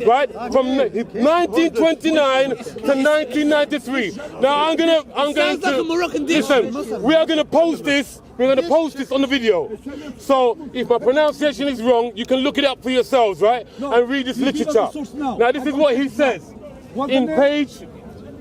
right, from 1929 to 1993. Now I'm going Sounds like a Moroccan dish. listen. We are going to post this. We're going to post this on the video. So if my pronunciation is wrong, you can look it up for yourselves, right, and read this literature. Now this is what he says in page.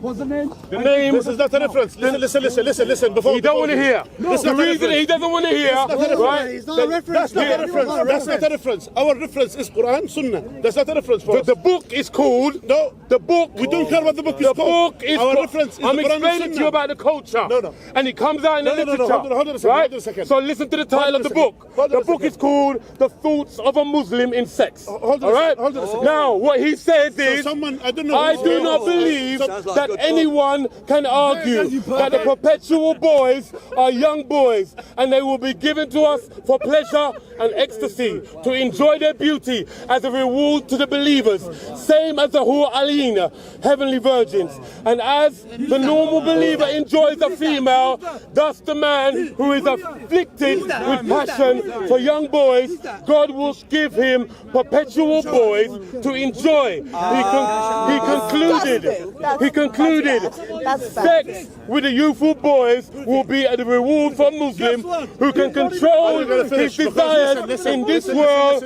What's the name? The name. This is not a reference. Listen. Before He don't want to hear. The reason he doesn't want to hear, right? That's not a reference. That's not a reference. Our reference is Quran, Sunnah. That's not a reference for us. The book is called. No, the book. We don't care what the book is called. The book is. Our reference is I'm Quran and explaining to you about the culture. No. And it comes out in the literature. Hold on a second. Right? Hold on a second. So listen to the title of the book. The book is called "The Thoughts of a Muslim in Sex." Hold on all right. hold on a second. Now, what he says is, I don't know. I do not believe that anyone can argue that the perpetual boys are young boys and they will be given to us for pleasure and ecstasy, to enjoy their beauty as a reward to the believers, same as the Hur Alina, heavenly virgins. And as the normal believer enjoys a female, thus the man who is afflicted with passion for young boys, God will give him perpetual boys to enjoy. He concluded, sex with the youthful boys will be a reward for Muslims who can control his desires in this world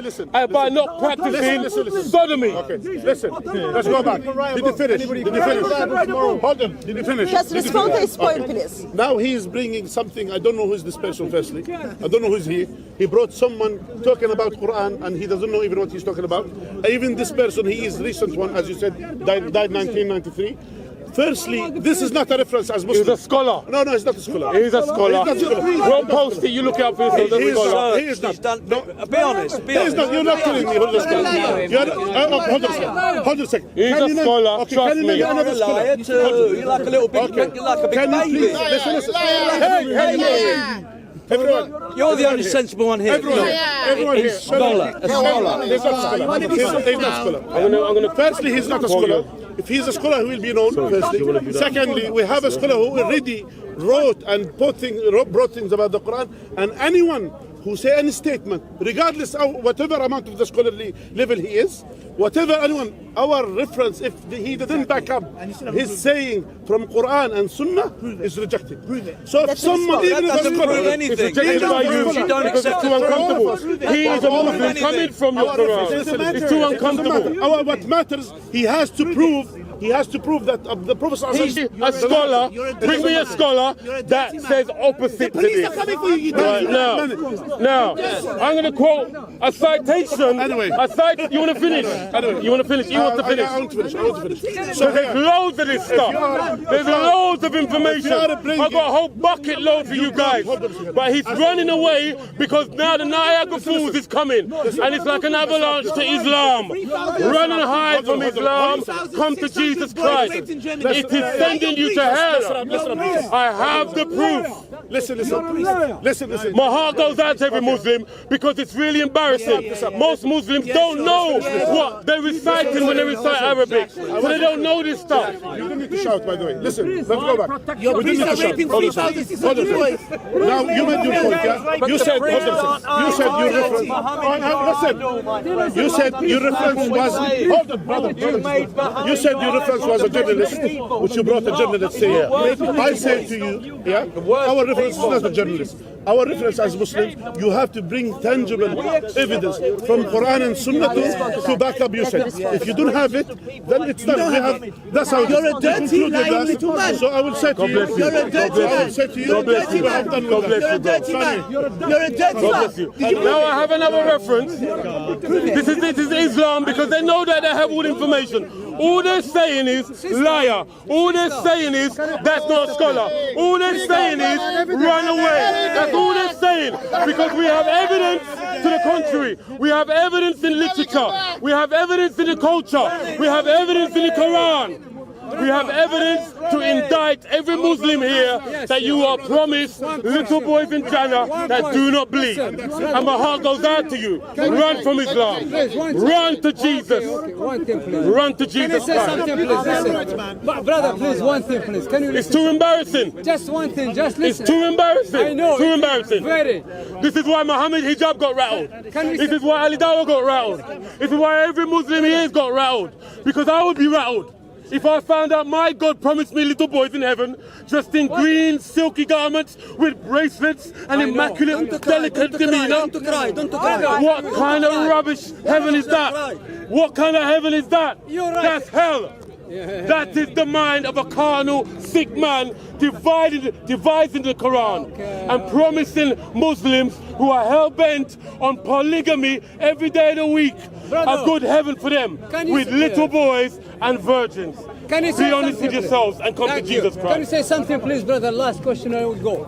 by not practicing sodomy. Okay, listen, let's go back. Did you finish? Hold on, did you finish? Just respond to his point, please. Now he is bringing something, I don't know who is this person firstly. I don't know who's he. He brought someone talking about Quran and he doesn't know even what he's talking about. Even this person, he is recent one, as you said, died 1993. Firstly, this is not a reference as Muslim. He's a scholar. No, he's not a scholar. He's a scholar. We'll post it, you look out for yourself. He is not. No. Be honest. He is not. You're not telling me who's a scholar. Hold on a second. He's a scholar, trust me. You're a liar too. You're like a little big, you're like a big baby. Listen. Hey. Everyone. You're the only sensible one here. Everyone here. Scholar. He's not scholar. Firstly, he's not a scholar. If he's a scholar, he will be known. Firstly. Secondly, we have a scholar who already wrote and brought things about the Quran. And anyone who say any statement, regardless of whatever amount of the scholarly level he is, whatever anyone, our reference, if he didn't back up his saying from Quran and Sunnah, is rejected. So if someone, even if a scholar, it's rejected by you because it's too uncomfortable. He is a Muslim coming from your Quran. It's too uncomfortable. What matters, he has to prove that the Prophet a scholar, bring me a scholar that says opposite to this. Right now, I'm going to quote a citation. Anyway. You want to finish? You want to finish? You want to finish? I want to finish. So there's loads of this stuff. There's loads of information. I've got a whole bucket load for you guys. But he's running away because now the Niagara Falls is coming. And it's like an avalanche to Islam. Run and hide from Islam. Come to Jesus Christ. It is sending you to hell. I have the proof. Listen. My heart goes out to every Muslim because it's really embarrassing. Most Muslims don't know what they're reciting when they recite Arabic. So they don't know this stuff. You don't need to shout, by the way. Listen, let's go back. We didn't need to shout. Hold on. Now, you made your point, yeah? You said your reference. You said your reference was... Hold on, brother. You said your reference was a journalist, which you brought a journalist here. I say to you, yeah, our reference is not a journalist. Our reference as Muslims, you have to bring tangible evidence from Quran and Sunnah to back up your said. If you don't have it, then it's done. That's how you're a dirty, lying little man. So I will say to you, you're a dirty man. You're a dirty man. You're a dirty man. You're a dirty man. Now I have another reference. This is Islam because they know that they have all the information. All they're saying is liar. All they're saying is that's not a scholar. All they're saying is run away. That's all they're saying. Because we have evidence to the contrary. We have evidence in literature. We have evidence in the culture. We have evidence in the Quran. We have evidence to indict every Muslim here that you are promised little boys in Jannah that do not bleed. And my heart goes out to you. Run from Islam. Run to Jesus. Run to Jesus Christ. Brother, please, one thing, please. Can you listen? It's too embarrassing. Just one thing, just listen. It's too embarrassing. I know. Too embarrassing. Very. This is why Muhammad Hijab got rattled. This is why Ali Dawah got rattled. This is why every Muslim here got rattled. Because I would be rattled. If I found out my God promised me little boys in heaven, dressed in green, silky garments, with bracelets and immaculate, delicate demeanor. Don't cry. What kind of rubbish heaven is that? What kind of heaven is that? That's hell. That is the mind of a carnal, sick man devising the Quran and promising Muslims who are hell-bent on polygamy every day of the week a good heaven for them with little boys and virgins. Be honest with yourselves and come to Jesus Christ. Can you say something, please, brother? Last question, I will go.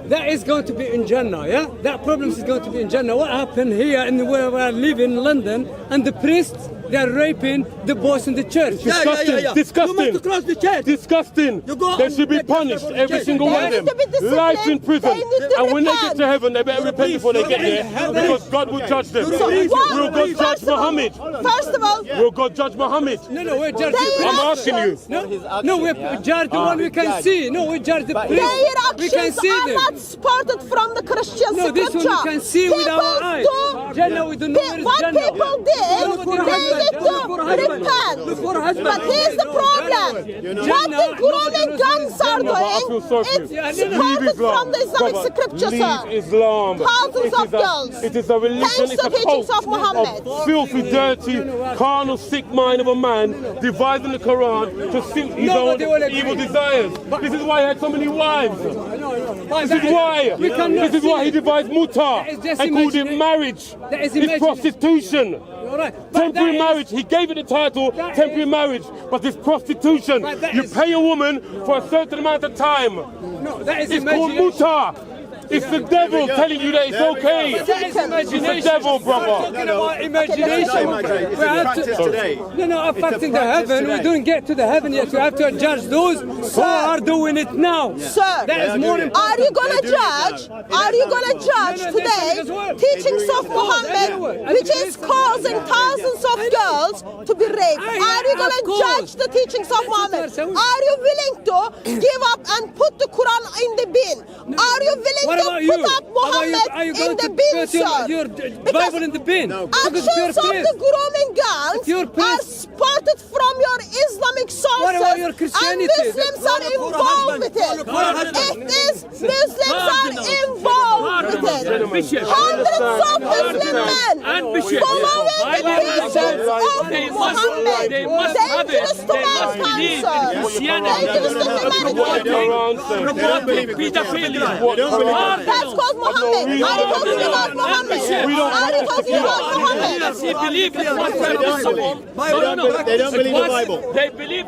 That is going to be in Jannah, yeah? That problem is going to be in Jannah. What happened here in where I live in London, and the priests they're raping the boys in the church. Disgusting. Disgusting. You must close the church. Disgusting. They should be punished, every single one of them. Life in prison. And when they get to heaven, they better repent before they get there, because God will judge them. Will God judge Muhammad? First of all, Will God judge Muhammad? No, we're judging. I'm asking you. No, we judge the one we can see. No, we judge the priest. their We can actions see are them. not supported from the Christian No, this scripture. one we can see with our eyes. Jannah, we don't know where is What Jannah. people did, they need to repent. But here's the problem. What the grooming guns are doing, it's supported from the Islamic scripture, sir. Leave Islam. Thousands of girls. It is a religion, Thanks it's to a teachings cult of Muhammad. of filthy, dirty, carnal, sick mind of a man devising the Quran to suit his own evil desires. This is why he had so many wives. This is why. This is why he devised muta and called it marriage. It's prostitution. Temporary marriage. He gave it the title temporary marriage, but it's prostitution. You pay a woman for a certain amount of time. No, that is It's called muta. It's the devil telling you that it's okay. It's the devil, brother. Talking about imagination. We have to, no, affecting the heaven. We don't get to the heaven yet. We have to judge those who are doing it now. Sir, That is more important. are you gonna judge? Are you gonna judge today teachings of Muhammad, which is causing thousands of girls to be raped? Are you gonna judge the teachings of Muhammad? Are you willing to give up and put the Quran in the bin? Are you willing to put up Muhammad in the bin, sir? Your Bible in the bin. Actions of the grooming gangs are spotted from your Islamic sources. What about your Christianity? And Muslims are involved with it. It is Muslims are involved with it. Hundreds of Muslim men following the teachings of Muhammad. Dangerous to mankind, sir. Dangerous to humanity. That's called Muhammad. Are you talking about Muhammad? Are you talking about Muhammad? They believe in what? They don't believe the Bible. They believe.